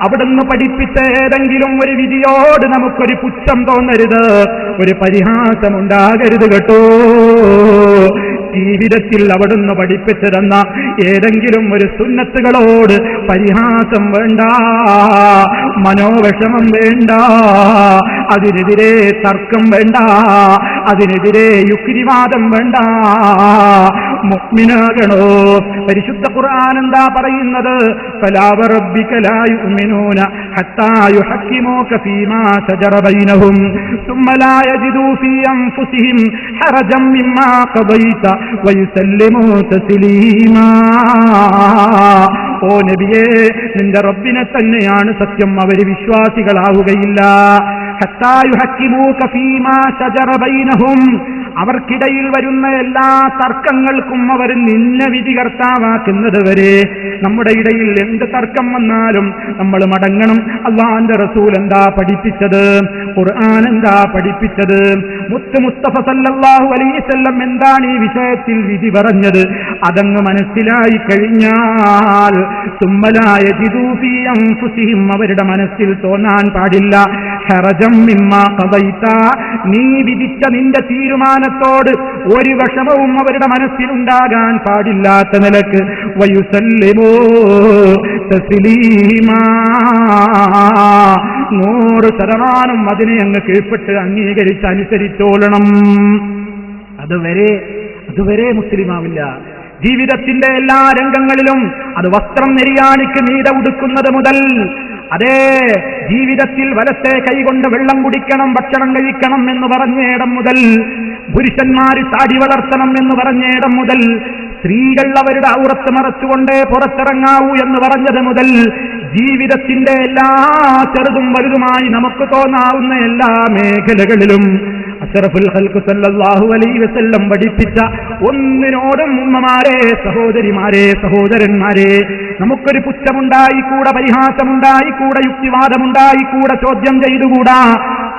അവിടുന്ന് പഠിപ്പിച്ച ഏതെങ്കിലും ഒരു വിധിയോട് നമുക്കൊരു പുച്ഛം തോന്നരുത്, ഒരു പരിഹാസമുണ്ടാകരുത് കേട്ടോ. ജീവിതത്തിൽ അവിടുന്ന് പഠിപ്പിച്ചു തന്ന ഏതെങ്കിലും ഒരു സുന്നത്തുകളോട് പരിഹാസം വേണ്ട, മനോവിഷമം വേണ്ട, അതിനെതിരെ തർക്കം വേണ്ട, അതിനെതിരെ യുക്തിവാദം വേണ്ട. മുഅ്മിനാകണോ? പരിശുദ്ധ ഖുർആൻ എന്താ പറയുന്നത്? ഫലാ വറബ്ബിക ലാ യുഅ്മിനൂന ഹത്താ യുഹക്കിമൂക ഫീമാ ശജറ ബൈനഹും സുമ്മ ലാ യജിദൂ ഫീ അൻഫുസിഹിം ഹറജൻ മിമ്മാ ഖദൈത വയുസല്ലിമൂ തസ്ലീമാ. ഓ നബിയേ, നിന്റെ റബ്ബിനെ തന്നെയാണ് സത്യം, അവർ വിശ്വാസികളാവുകയില്ല. ഹത്താ യുഹക്കിമൂക ഫീമാ ശജറ ബൈനഹും, അവർക്കിടയിൽ വരുന്ന എല്ലാ തർക്കങ്ങൾക്കും അവർ നിന്നെ വിധികർത്താവാക്കുന്നത് വരെ. നമ്മുടെ ഇടയിൽ എന്ത് തർക്കം വന്നാലും നമ്മൾ മടങ്ങണം. അല്ലാഹുവിന്റെ റസൂൽ എന്താ പഠിപ്പിച്ചത്? ഖുർആൻ എന്താ പഠിപ്പിച്ചത്? മുത്ത് മുസ്തഫ സല്ലല്ലാഹു അലൈഹി വസല്ലം എന്താണ് ഈ വിഷയത്തിൽ വിധി പറഞ്ഞത്? അതങ്ങ് മനസ്സിലായി കഴിഞ്ഞാൽ സുമ്മലാ യജിദൂ ഫീ അൻഫുസിഹിം, അവരുടെ മനസ്സിൽ തോന്നാൻ പാടില്ല ഹറജം മിമ്മാ ഖദൈത, നീ വിധിച്ച നിന്റെ തീരുമാനത്തോട് ഒരു വിഷമവും അവരുടെ മനസ്സിലുണ്ടാകാൻ പാടില്ലാത്ത നിലക്ക് വയുസല്ലിമൂ തസ്ലീമാ, 100% അതിനെ അങ്ങ് കീഴ്പ്പെട്ട് അംഗീകരിച്ച് അനുസരിച്ചോളണം. അതുവരെ മുസ്ലിമാവില്ല. ജീവിതത്തിന്റെ എല്ലാ രംഗങ്ങളിലും, അത് വസ്ത്രം നെരിയാണിക്ക് മീതെ ഉടുക്കുന്നത് മുതൽ, അതേ ജീവിതത്തിൽ വലത്തെ കൈകൊണ്ട് വെള്ളം കുടിക്കണം, ഭക്ഷണം കഴിക്കണം എന്ന് പറഞ്ഞേടം മുതൽ, പുരുഷന്മാര് താടി വളർത്തണം എന്ന് പറഞ്ഞേടം മുതൽ, സ്ത്രീകൾ അവരുടെ ഔറത്ത് മറച്ചുകൊണ്ടേ പുറത്തിറങ്ങാവൂ എന്ന് പറഞ്ഞത് മുതൽ, ജീവിതത്തിന്റെ എല്ലാ ചെറുതും വലുതുമായി നമുക്ക് തോന്നാവുന്ന എല്ലാ മേഖലകളിലും അഷ്റഫുൽ ഖൽഖ് സല്ലല്ലാഹു അലൈഹി വസല്ലം പഠിപ്പിച്ച ഒന്നിനോടും ഉമ്മമാരെ, സഹോദരിമാരെ, സഹോദരന്മാരെ, നമുക്കൊരു പുച്ഛമുണ്ടായിക്കൂടെ, പരിഹാസമുണ്ടായിക്കൂടെ, യുക്തിവാദമുണ്ടായിക്കൂടെ, ചോദ്യം ചെയ്തുകൂടാ.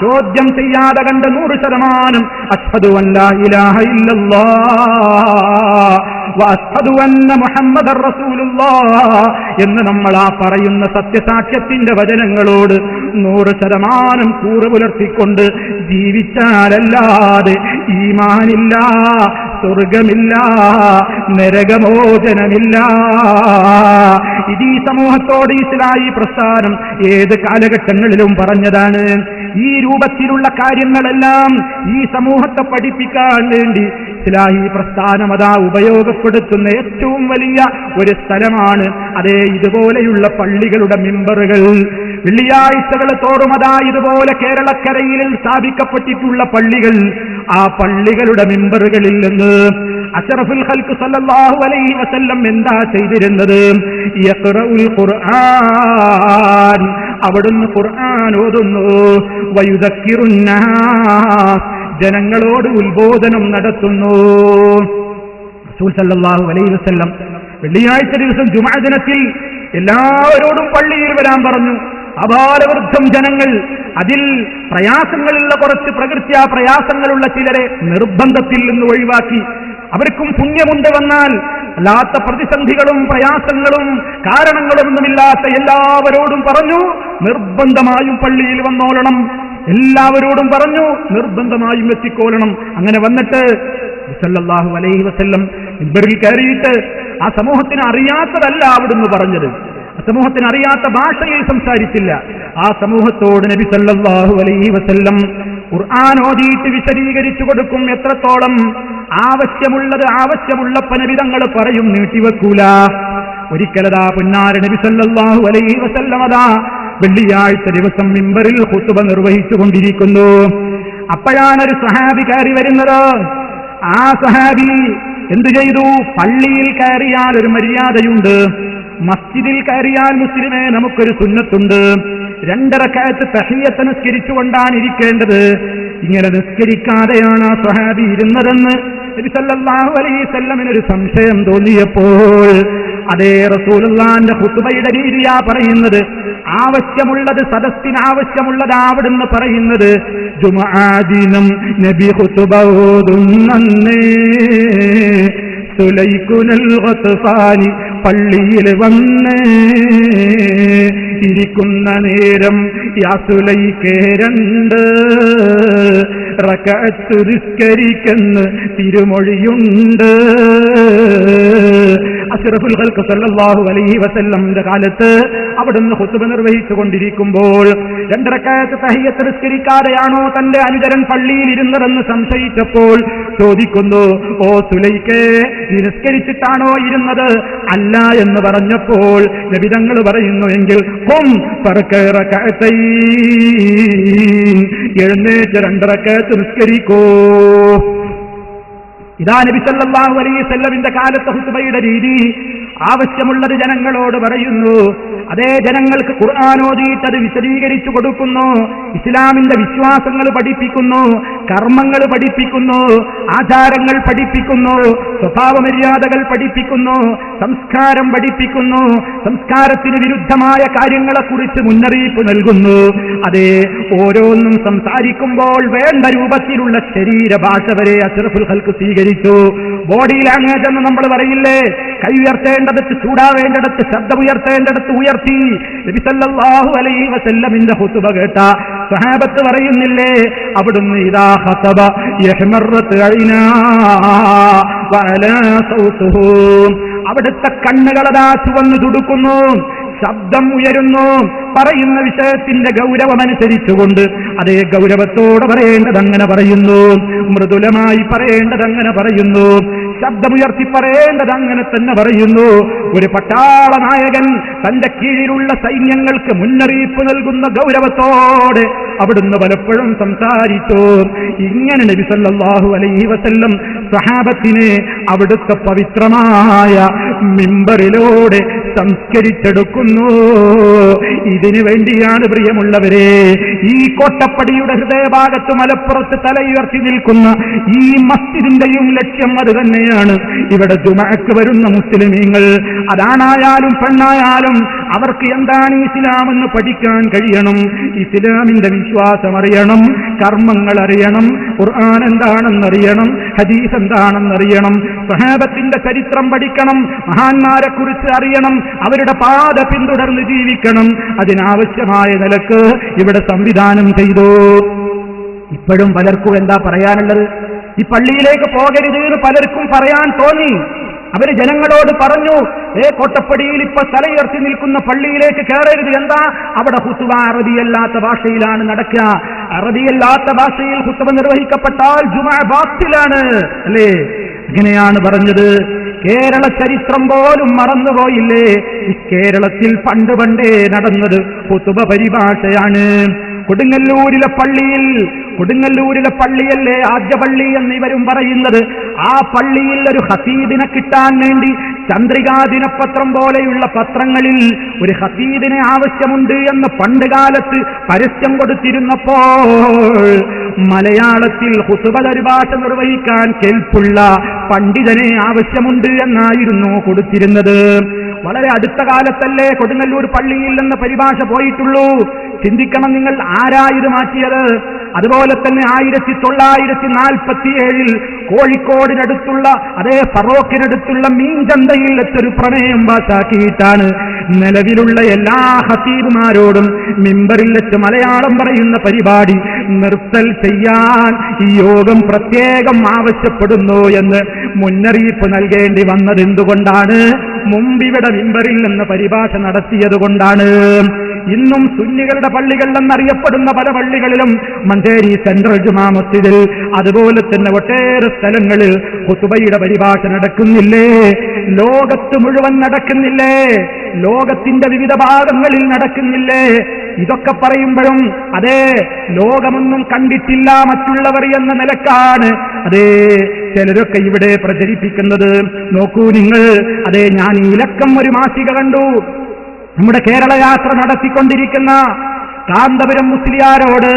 ചോദ്യം ചെയ്യാതെ കണ്ട് 100% അഷ്ഹദു അൻ ലാ ഇലാഹ ഇല്ലല്ലാഹ് വ അഷ്ഹദു അന്ന മുഹമ്മദർ റസൂലുള്ളാഹ് എന്ന് നമ്മൾ ആ പറയുന്ന സത്യസാക്ഷ്യത്തിന്റെ വചനങ്ങളോട് 100% കൂറ് പുലർത്തിക്കൊണ്ട് ജീവിച്ചാലല്ലാതെ ഈമാനില്ല, സ്വർഗമില്ല, നരകമോചനമില്ല. ഇത് ഈ സമൂഹത്തോട് ഇസ്ലാഹി പ്രസ്ഥാനം ഏത് കാലഘട്ടങ്ങളിലും പറഞ്ഞതാണ്. ഈ രൂപത്തിലുള്ള കാര്യങ്ങളെല്ലാം ഈ സമൂഹത്തെ പഠിപ്പിക്കാൻ വേണ്ടി ഇസ്ലാഹി പ്രസ്ഥാനം അതാ ഉപയോഗപ്പെടുത്തുന്ന ഏറ്റവും വലിയ ഒരു സ്ഥലമാണ് അതേ ഇതുപോലെയുള്ള പള്ളികളുടെ മിമ്പറുകൾ. വെള്ളിയാഴ്ചകൾ തോറും അതാ ഇതുപോലെ കേരളക്കരയിൽ സ്ഥാപിക്കപ്പെട്ടിട്ടുള്ള പള്ളികൾ, ആ പള്ളികളുടെ മിമ്പറുകളിൽ നിന്ന് അഷ്റഫുൽ ഖൽഖ് സല്ലല്ലാഹു അലൈഹി വസല്ലം എന്താ ചെയ്തിരുന്നത്? യഖറഉൽ ഖുർആൻ, അവിടുന്ന് ഖുർആൻ ഓതുന്നു. വയുദക്കിറുന്നാസ്, ജനങ്ങളോട് ഉത്ബോധനം നടത്തുന്നു. റസൂൽ സല്ലല്ലാഹു അലൈഹി വസല്ലം വെള്ളിയാഴ്ച ദിവസം ജുമുഅ ദിനത്തിൽ എല്ലാവരോടും പള്ളിയിൽ വരാൻ പറഞ്ഞു. അപാരവൃദ്ധം ജനങ്ങൾ, അതിൽ പ്രയാസങ്ങളുള്ള കുറച്ച് പ്രകൃത്യാ പ്രയാസങ്ങളുള്ള ചിലരെ നിർബന്ധത്തിൽ നിന്ന് ഒഴിവാക്കി. അവർക്കും പുണ്യമുണ്ട് വന്നാൽ അല്ലാത്ത പ്രതിസന്ധികളും പ്രയാസങ്ങളും കാരണങ്ങളൊന്നുമില്ലാത്ത എല്ലാവരോടും പറഞ്ഞു നിർബന്ധമായും പള്ളിയിൽ വന്നോളണം. എല്ലാവരോടും പറഞ്ഞു നിർബന്ധമായും എത്തിക്കോളണം. അങ്ങനെ വന്നിട്ട് സല്ലല്ലാഹു അലൈഹി വസല്ലം മിമ്പറിൽ കയറിയിട്ട് ആ സമൂഹത്തിന് അറിയാത്തതല്ല അവിടുന്ന് പറഞ്ഞത്, ആ സമൂഹത്തിന് അറിയാത്ത ഭാഷയിൽ സംസാരിച്ചില്ല. ആ സമൂഹത്തോട് നബി സല്ലല്ലാഹു അലൈഹി വസല്ലം ഖുർആൻ ഓതിയിട്ട് വിശദീകരിച്ചു കൊടുക്കും. എത്രത്തോളം ആവശ്യമുള്ളത് ആവശ്യമുള്ളപ്പ നബി തങ്ങൾ പറയും, നീട്ടിവെക്കൂല. ഒരിക്കലതാ പുന്നാര നബി സല്ലല്ലാഹു അലൈഹി വസല്ലം അതാ വെള്ളിയാഴ്ച ദിവസം മിമ്പറിൽ ഖുതുബ നിർവഹിച്ചു കൊണ്ടിരിക്കുന്നു. അപ്പോഴാണ് ഒരു സഹാബി കയറി വരുന്നത്. ആ സഹാബി എന്തു ചെയ്തു? പള്ളിയിൽ കയറിയാൽ ഒരു മര്യാദയുണ്ട്, മസ്ജിദിൽ കയറിയാൽ മുസ്ലിമേ നമുക്കൊരു സുന്നത്തുണ്ട്. 2 റക്അത്ത് തഹിയ്യത്ത് നിസ്കരിച്ചുകൊണ്ടാണ് ഇരിക്കേണ്ടത്. ഇങ്ങനെ നിസ്കരിക്കാതെയാണ് ആ സ്വഹാബി ഇരുന്നതെന്ന് നബി സല്ലല്ലാഹു അലൈഹി വസല്ലമിന് ഒരു സംശയം തോന്നിയപ്പോൾ അതേ റസൂലുള്ളാഹിന്റെ ഖുതുബയുടെ രീതിയാ പറയുന്നത്. ആവശ്യമുള്ളത് സദസ്സിന് ആവശ്യമുള്ളത് അവിടുന്ന് പറയുന്നത്. ജുമുഅ ദിനം നബി ഖുതുബ ഓതുന്നേ സുലൈകുനൽ ഗത്ഫാനി പള്ളിയിൽ വന്നേ. ഇരിക്കുന്ന നേരം യാസുലൈക്ക് 2 റകഅത്ത് നിസ്കരിക്കുന്ന തിരുമൊഴിയുണ്ട്. അഷ്റഫുൽ ഖൽഖ് സല്ലല്ലാഹു അലൈഹി വസല്ലമിന്റെ കാലത്ത് അവിടുന്ന് ഖുതുബ നിർവഹിച്ചുകൊണ്ടിരിക്കുമ്പോൾ 2 റകഅത്ത് തഹിയ്യത്ത് നിസ്കരിക്കാതെയാണോ തന്റെ അനുചരൻ പള്ളിയിൽ ഇരുന്നതെന്ന് സംശയിച്ചപ്പോൾ ചോദിക്കുന്നു, ഓ സുലൈക്കേ, നീ നിസ്കരിച്ചിട്ടാണോ ഇരുന്നത്? അല്ല എന്ന് പറഞ്ഞപ്പോൾ നബി തങ്ങൾ പറയുന്നു, എങ്കിൽ എഴുന്നേറ്റ് 2 റകഅത്ത് നിസ്കരിക്കൂ. ഇതാ നബി സല്ലല്ലാഹു അലൈഹി വസല്ലമിന്റെ കാലത്തെ ഖുതുബയുടെ രീതി. ആവശ്യമുള്ളത് ജനങ്ങളോട് പറയുന്നു, അതേ ജനങ്ങൾക്ക് ഖുർആൻ ഓതിയിട്ട് വിശദീകരിച്ചു കൊടുക്കുന്നു, ഇസ്ലാമിന്റെ വിശ്വാസങ്ങൾ പഠിപ്പിക്കുന്നു, കർമ്മങ്ങൾ പഠിപ്പിക്കുന്നു, ആചാരങ്ങൾ പഠിപ്പിക്കുന്നു, സ്വഭാവ മര്യാദകൾ പഠിപ്പിക്കുന്നു, സംസ്കാരം പഠിപ്പിക്കുന്നു, സംസ്കാരത്തിന് വിരുദ്ധമായ കാര്യങ്ങളെക്കുറിച്ച് മുന്നറിയിപ്പ് നൽകുന്നു. അതേ ഓരോന്നും സംസാരിക്കുമ്പോൾ വേണ്ട രൂപത്തിലുള്ള ശരീരഭാഷ വരെ അഷ്റഫുൽ ഖൽഖ് സ്വീകരിച്ചു. ബോഡി ലാംഗ്വേജ് എന്ന് നമ്മൾ പറയില്ലേ, കൈ ഉയർത്തേണ്ടടുത്ത് ചൂടാവേണ്ടടുത്ത് ശബ്ദമുയർത്തേണ്ടടുത്ത് ഉയർത്തി. നബി സല്ലല്ലാഹു അലൈഹി വസല്ലമിന്റെ ഖുതുബ കേട്ട സ്വഹാബത്ത് പറയുന്നില്ലേ, അവിടുന്ന് ഇദാ ഖതബ യഹ്മറത് ഐനാ വഅലാ സൗതുഹു, അവിടുത്തെ കണ്ണുകളതാ ചുവന്നു തുടുക്കുന്നു, ശബ്ദം ഉയരുന്നു. പറയുന്ന വിഷയത്തിന്റെ ഗൗരവമനുസരിച്ചുകൊണ്ട് അതേ ഗൗരവത്തോടെ പറയേണ്ടത് അങ്ങനെ പറയുന്നു, മൃദുലമായി പറയേണ്ടത് അങ്ങനെ പറയുന്നു, ശബ്ദമുയർത്തി പറയേണ്ടത് അങ്ങനെ തന്നെ പറയുന്നു. ഒരു പട്ടാള നായകൻ തന്റെ കീഴിലുള്ള സൈന്യങ്ങൾക്ക് മുന്നറിയിപ്പ് നൽകുന്ന ഗൗരവത്തോടെ അവിടുന്ന് പലപ്പോഴും സംസാരിച്ചു. ഇങ്ങനെ നബി സല്ലല്ലാഹു അലൈഹി വസല്ലം സഹാബത്തിനെ അവിടുത്തെ പവിത്രമായ മിമ്പറിലൂടെ സംസ്കരിച്ചെടുക്കുന്നു. ഇതിനു വേണ്ടിയാണ് പ്രിയമുള്ളവരെ ഈ കോട്ടപ്പടിയുടെ ഹൃദയഭാഗത്ത് മലപ്പുറത്ത് തലയുയർത്തി നിൽക്കുന്ന ഈ മസ്ജിദിന്റെയും ലക്ഷ്യം അത് തന്നെയാണ്. ഇവിടെ ജുമഅക്ക് വരുന്ന മുസ്ലിമീങ്ങൾ അതാണായാലും പെണ്ണായാലും അവർക്ക് എന്താണ് ഇസ്ലാമെന്ന് പഠിക്കാൻ കഴിയണം, ഇസ്ലാമിന്റെ വിശ്വാസം അറിയണം, കർമ്മങ്ങൾ അറിയണം, ഖുർആൻ എന്താണെന്നറിയണം, ഹദീസ് എന്താണെന്നറിയണം, സ്വഹാബത്തിന്റെ ചരിത്രം പഠിക്കണം, മഹാന്മാരെ കുറിച്ച് അറിയണം, അവരുടെ പാത പിന്തുടർന്ന് ജീവിക്കണം. അതിനാവശ്യമായ നിലക്ക് ഇവിടെ സംവിധാനം ചെയ്തു. ഇപ്പോഴും പലർക്കും എന്താ പറയാനുള്ളത്? ഈ പള്ളിയിലേക്ക് പോകരുത് എന്ന് പലർക്കും പറയാൻ തോന്നി. അവര് ജനങ്ങളോട് പറഞ്ഞു, കോട്ടപ്പടിയിൽ ഇപ്പൊ തലയുയർത്തി നിൽക്കുന്ന പള്ളിയിലേക്ക് കയറരുത്. എന്താ? അവിടെ ഖുതുബ അറബിയല്ലാത്ത ഭാഷയിലാണ് നടക്കുക. അറബിയല്ലാത്ത ഭാഷയിൽ ഖുതുബ നിർവഹിക്കപ്പെട്ടാൽ ജുമുഅ ബാത്തിലാണ്, അല്ലേ? ഇങ്ങനെയാണ് പറഞ്ഞത്. കേരള ചരിത്രം പോലും മറന്നുപോയില്ലേ? ഈ കേരളത്തിൽ പണ്ടേ നടന്നത് ഖുതുബ പരിഭാഷയാണ്. കൊടുങ്ങല്ലൂരിലെ പള്ളിയല്ലേ ആദ്യ പള്ളി എന്നിവരും പറയുന്നത്. ആ പള്ളിയിൽ ഒരു ഖതീബിനെ കിട്ടാൻ വേണ്ടി ചന്ദ്രികാ ദിനപത്രം പോലെയുള്ള പത്രങ്ങളിൽ ഒരു ഖതീബിനെ ആവശ്യമുണ്ട് എന്ന് പണ്ടുകാലത്ത് പരസ്യം കൊടുത്തിരുന്നപ്പോൾ മലയാളത്തിൽ ഖുതുബ പരിഭാഷ നിർവഹിക്കാൻ കേൾപ്പുള്ള പണ്ഡിതനെ ആവശ്യമുണ്ട് എന്നായിരുന്നു കൊടുത്തിരുന്നത്. വളരെ അടുത്ത കാലത്തല്ലേ കൊടുങ്ങല്ലൂർ പള്ളിയിൽ നിന്ന് പരിഭാഷ പോയിട്ടുള്ളൂ. ചിന്തിക്കണം നിങ്ങൾ, ആരാ ഇത് മാറ്റിയത്? അതുപോലെ തന്നെ 1947 കോഴിക്കോടിനടുത്തുള്ള അതേ ഫറോക്കിനടുത്തുള്ള മീൻചന്തയിൽ വെച്ചൊരു പ്രമേയം പാസാക്കിയിട്ടാണ് നിലവിലുള്ള എല്ലാ ഖതീബുമാരോടും മിമ്പറിൽ വെച്ച് മലയാളം പറയുന്ന പരിപാടി നിർത്തൽ ചെയ്യാൻ ഈ യോഗം പ്രത്യേകം ആവശ്യപ്പെടുന്നു എന്ന് മുന്നറിയിപ്പ് നൽകേണ്ടി വന്നത് എന്തുകൊണ്ടാണ്? മുമ്പിവിടെ മിമ്പറിൽ നിന്ന് പരിഭാഷ നടത്തിയത് കൊണ്ടാണ്. ഇന്നും സുന്നികളുടെ പള്ളികൾ എന്നറിയപ്പെടുന്ന പല പള്ളികളിലും മഞ്ചേരി സെൻട്രൽ ജുമാ മസ്ജിദിൽ അതുപോലെ തന്നെ ഒട്ടേറെ സ്ഥലങ്ങളിൽ ഖുതുബയുടെ പരിഭാഷ നടക്കുന്നില്ലേ? ലോകത്ത് മുഴുവൻ നടക്കുന്നില്ലേ? ലോകത്തിന്റെ വിവിധ ഭാഗങ്ങളിൽ നടക്കുന്നില്ലേ? ഇതൊക്കെ പറയുമ്പോഴും അതേ ലോകമൊന്നും കണ്ടിട്ടില്ല മറ്റുള്ളവർ എന്ന നിലക്കാണ് അതേ ചിലരൊക്കെ ഇവിടെ പ്രചരിപ്പിക്കുന്നത്. നോക്കൂ നിങ്ങൾ, അതേ ഞാൻ ഈ ഇലക്കം ഒരു മാസിക കണ്ടു. നമ്മുടെ കേരള യാത്ര നടത്തിക്കൊണ്ടിരിക്കുന്ന കാന്തപുരം മുസ്ലിയാരോട്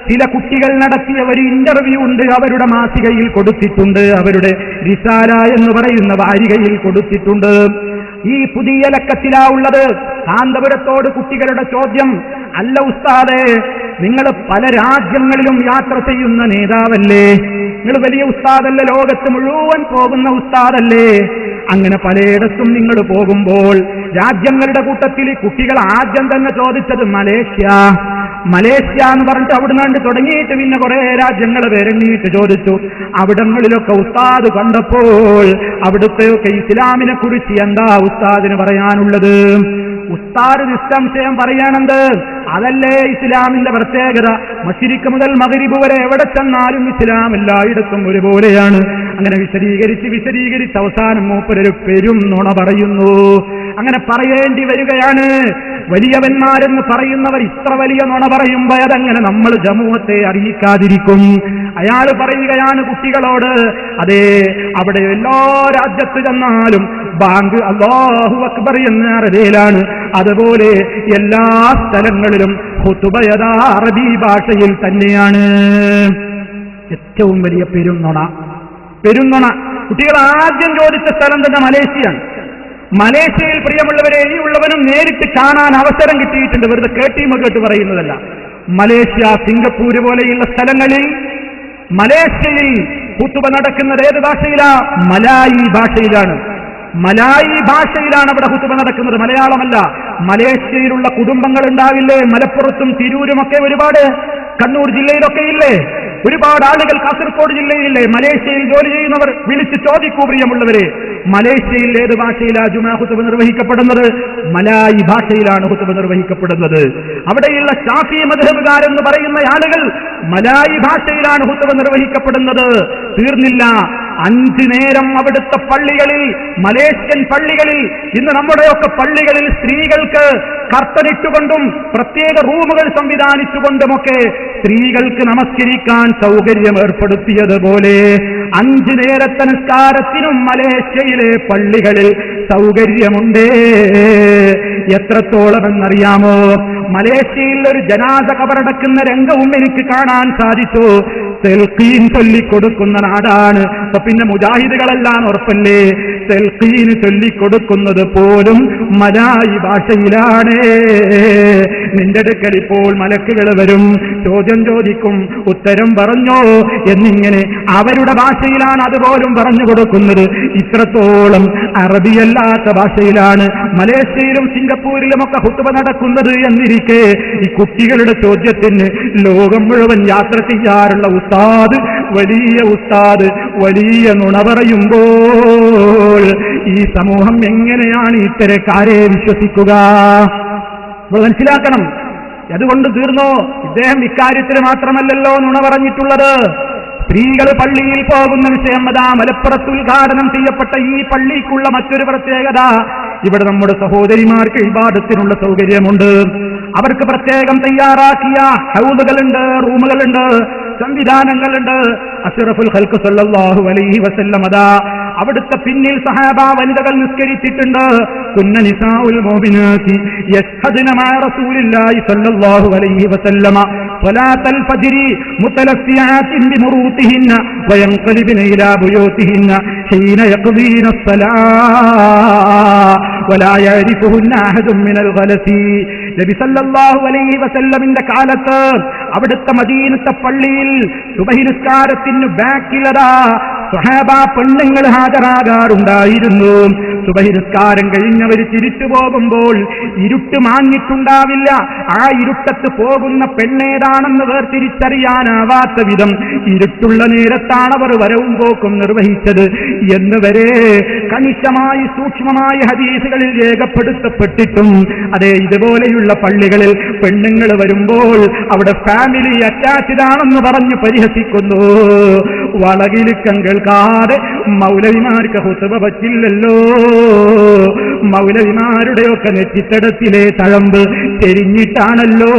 ചില കുട്ടികൾ നടത്തിയ ഒരു ഇന്റർവ്യൂ ഉണ്ട്, അവരുടെ മാസികയിൽ കൊടുത്തിട്ടുണ്ട്, അവരുടെ റിസാല എന്ന് പറയുന്ന വാരികയിൽ കൊടുത്തിട്ടുണ്ട്. ഈ പുതിയ ലക്കത്തിലാ ഉള്ളത്. കാന്തപുരത്തോട് കുട്ടികളുടെ ചോദ്യം, അല്ല ഉസ്താദേ, നിങ്ങൾ പല രാജ്യങ്ങളിലും യാത്ര ചെയ്യുന്ന നേതാവല്ലേ, നിങ്ങൾ വലിയ ഉസ്താദല്ലേ, ലോകത്ത് മുഴുവൻ പോകുന്ന ഉസ്താദല്ലേ, അങ്ങനെ പലയിടത്തും നിങ്ങൾ പോകുമ്പോൾ രാജ്യങ്ങളുടെ കൂട്ടത്തിൽ കുട്ടികൾ ആദ്യം തന്നെ ചോദിച്ചത് മലേഷ്യ എന്ന് പറഞ്ഞിട്ട് അവിടുന്ന് തുടങ്ങിയിട്ട് പിന്നെ കുറെ രാജ്യങ്ങൾ വരങ്ങിയിട്ട് ചോദിച്ചു. അവിടങ്ങളിലൊക്കെ ഉസ്താദ് കണ്ടപ്പോൾ അവിടുത്തെയൊക്കെ ഇസ്ലാമിനെ കുറിച്ച് എന്താ ഉസ്താദിന് പറയാനുള്ളത്? ഉസ്താദ് നിസ്സംശയം പറയാണെന്ത്? അതല്ലേ ഇസ്ലാമിന്റെ പ്രത്യേകത. മശ്രിഖ് മുതൽ മഗ്രിബ് വരെ എവിടെ ചെന്നാലും ഇസ്ലാം എല്ലായിടത്തും ഒരുപോലെയാണ്. അങ്ങനെ വിശദീകരിച്ച് അവസാനം മൂപ്പരൊരു പെരും നുണ പറയുന്നു. അങ്ങനെ പറയേണ്ടി വരികയാണ്. വലിയവന്മാരെന്ന് പറയുന്നവർ ഇത്ര വലിയ നുണ പറയുമ്പോ അതങ്ങനെ നമ്മൾ ജമൂഅത്തെ അറിയിക്കാതിരിക്കും? അയാൾ പറയുകയാണ് കുട്ടികളോട്, അതേ അവിടെ എല്ലാ രാജ്യത്ത് ചെന്നാലും ബാങ്ക് അല്ലാഹു അക്ബർ എന്ന അറബിയിലാണ്, അതുപോലെ എല്ലാ സ്ഥലങ്ങളിലും ഖുതുബ അറബി ഭാഷയിൽ തന്നെയാണ്. ഏറ്റവും വലിയ പെരുന്നുണ. കുട്ടികൾ ആദ്യം ചോദിച്ച സ്ഥലം തന്നെ മലേഷ്യയാണ്. മലേഷ്യയിൽ പ്രിയമുള്ളവരെ, ഈ ഉള്ളവനും നേരിട്ട് കാണാൻ അവസരം കിട്ടിയിട്ടുണ്ട്, വെറുതെ കേട്ട് പറയുന്നതല്ല. മലേഷ്യ, സിംഗപ്പൂര് പോലെയുള്ള സ്ഥലങ്ങളിൽ മലേഷ്യയിൽ ഖുതുബ നടക്കുന്നത് ഏത് ഭാഷയിലാ? മലായി ഭാഷയിലാണ്. അവിടെ ഖുതുബ നടക്കുന്നത്, മലയാളമല്ല. മലേഷ്യയിലുള്ള കുടുംബങ്ങൾ ഉണ്ടാവില്ലേ? മലപ്പുറത്തും തിരൂരുമൊക്കെ ഒരുപാട്, കണ്ണൂർ ജില്ലയിലൊക്കെ ഇല്ലേ ഒരുപാട് ആളുകൾ, കാസർഗോഡ് ജില്ലയിലെ മലേഷ്യയിൽ ജോലി ചെയ്യുന്നവർ വിളിച്ച് ചോദിക്കൂ പ്രിയമുള്ളവരെ, മലേഷ്യയിൽ ഏത് ഭാഷയിലാ ജുമാ ഖുതുബ നിർവഹിക്കപ്പെടുന്നത്? മലായി ഭാഷയിലാണ് ഖുതുബ നിർവഹിക്കപ്പെടുന്നത്. അവിടെയുള്ള ശാഫി മദ്ഹബുകാരെന്ന് പറയുന്ന ആളുകൾ മലായി ഭാഷയിലാണ് ഖുതുബ നിർവഹിക്കപ്പെടുന്നത്. തീർന്നില്ല, 5 നേരം അവിടുത്തെ പള്ളികളിൽ, മലേഷ്യൻ പള്ളികളിൽ, ഇന്ന് നമ്മുടെയൊക്കെ പള്ളികളിൽ സ്ത്രീകൾക്ക് കർട്ടനിട്ടുകൊണ്ടും പ്രത്യേക റൂമുകൾ സംവിധാനിച്ചുകൊണ്ടുമൊക്കെ സ്ത്രീകൾക്ക് നമസ്കരിക്കാൻ സൗകര്യം ഏർപ്പെടുത്തിയതുപോലെ 5 നേരത്തെ നിസ്കാരത്തിനും മലേഷ്യയിലെ പള്ളികളിൽ സൗകര്യമുണ്ട്. എത്രത്തോളമെന്നറിയാമോ? മലേഷ്യയിൽ ഒരു ജനാസ കബറടക്കുന്ന രംഗവും എനിക്ക് കാണാൻ സാധിച്ചു. തെൽഖീൻ ചൊല്ലിക്കൊടുക്കുന്ന നാടാണ്. അപ്പൊ പിന്നെ മുജാഹിദുകളെല്ലാം ഉറപ്പല്ലേ? തെൽഖീൻ ചൊല്ലിക്കൊടുക്കുന്നത് പോലും മലായി ഭാഷയിലാണ്. നിന്റെ അടുക്കൽ ഇപ്പോൾ മലക്കുകൾ വരും, ചോദ്യം ചോദിക്കും, ഉത്തരം പറഞ്ഞോ എന്നിങ്ങനെ അവരുടെ ഭാഷയിലാണ് അതുപോലും പറഞ്ഞു കൊടുക്കുന്നത്. ഇത്രത്തോളം അറബിയല്ലാത്ത ഭാഷയിലാണ് മലേഷ്യയിലും സിംഗപ്പൂരിലുമൊക്കെ ഖുതുബ നടക്കുന്നത് എന്നിരിക്കെ ഈ കുട്ടികളുടെ ചോദ്യത്തിന് ലോകം മുഴുവൻ യാത്ര ചെയ്യാറുള്ള ഉസ്താദ്, വലിയ നുണ പറയുമ്പോൾ ഈ സമൂഹം എങ്ങനെയാണ് ഇത്തരക്കാരെ വിശ്വസിക്കുക? മനസ്സിലാക്കണം. അതുകൊണ്ട് തീർന്നോ? ഇദ്ദേഹം ഇക്കാര്യത്തിൽ മാത്രമല്ലല്ലോ നുണ പറഞ്ഞിട്ടുള്ളത്. സ്ത്രീകൾ പള്ളിയിൽ പോകുന്ന വിഷയം, അതാ മലപ്പുറത്ത് ഉദ്ഘാടനം ചെയ്യപ്പെട്ട ഈ പള്ളിക്കുള്ള മറ്റൊരു പ്രത്യേകത, ഇവിടെ നമ്മുടെ സഹോദരിമാർക്ക് ഇബാദത്തിനുള്ള സൗകര്യമുണ്ട്. അവർക്ക് പ്രത്യേകം തയ്യാറാക്കിയ ഹൗദുകളുണ്ട്, റൂമുകളുണ്ട്, സംവിധാനങ്ങളുണ്ട്. അഷ്റഫുൽ ഖൽഖ് സല്ലല്ലാഹു അലൈഹി വസല്ലം അതാ അവിടുത്തെ പിന്നിൽ സഹാബ വനിതകൾ നിസ്കരിച്ചിട്ടുണ്ട്. കുന്ന നിസാഉൽ മുഅ്മിനാത്തി യസ്ഹദ്ന മഅ റസൂലില്ലാഹി സല്ലല്ലാഹു അലൈഹി വസല്ലമ സ്വലാത്തൽ ഫജ്രി മുതലഫിയാത്തിൻ ബിമുറൂതിഹിന്ന വയൻഖലിബന ഇലാ ബുയൂതിഹിന്ന ഹീന യഖ്ദീന الصلاة ولا يعرفهن أحد من الغلس. നബി സല്ലല്ലാഹു അലൈഹി വസല്ലമിന്റെ കാലത്ത് അവിടുത്തെ മദീനത്തെ പള്ളിയിൽ സുബഹി നിസ്കാരത്തിന് ബാക്കിലതാ സ്വഹാബ പെണ്ണുങ്ങൾ ഹാജരാകാറുണ്ടായിരുന്നു. സുബഹി നിസ്കാരം കഴിഞ്ഞവർ തിരിച്ചു പോകുമ്പോൾ ഇരുട്ട് മാഞ്ഞിട്ടുണ്ടാവില്ല. ആ ഇരുട്ടത്ത് പോകുന്ന പെണ്ണേതാണെന്ന് വേർതിരിച്ചറിയാനാവാത്ത വിധം ഇരുട്ടുള്ള നേരത്താണ് അവർ വരവും പോക്കും നിർവഹിച്ചത് എന്ന് വരെ കണിശമായി സൂക്ഷ്മമായ ഹദീസുകളിൽ രേഖപ്പെടുത്തപ്പെട്ടിട്ടും അതേ ഇതുപോലെയുള്ള പള്ളികളിൽ പെണ്ണുങ്ങൾ വരുമ്പോൾ അവിടെ ഫാമിലി അറ്റാച്ച്ഡ് ആണെന്ന് പറഞ്ഞ് പരിഹസിക്കുന്നു. വളകിലുക്കം കേൾക്കാതെ മൗലവിമാർക്ക് ഖുതുബ പറ്റില്ലല്ലോ. മൗലവിമാരുടെയൊക്കെ നെറ്റിത്തടത്തിലെ തഴമ്പ് ചെരിഞ്ഞിട്ടാണല്ലോ,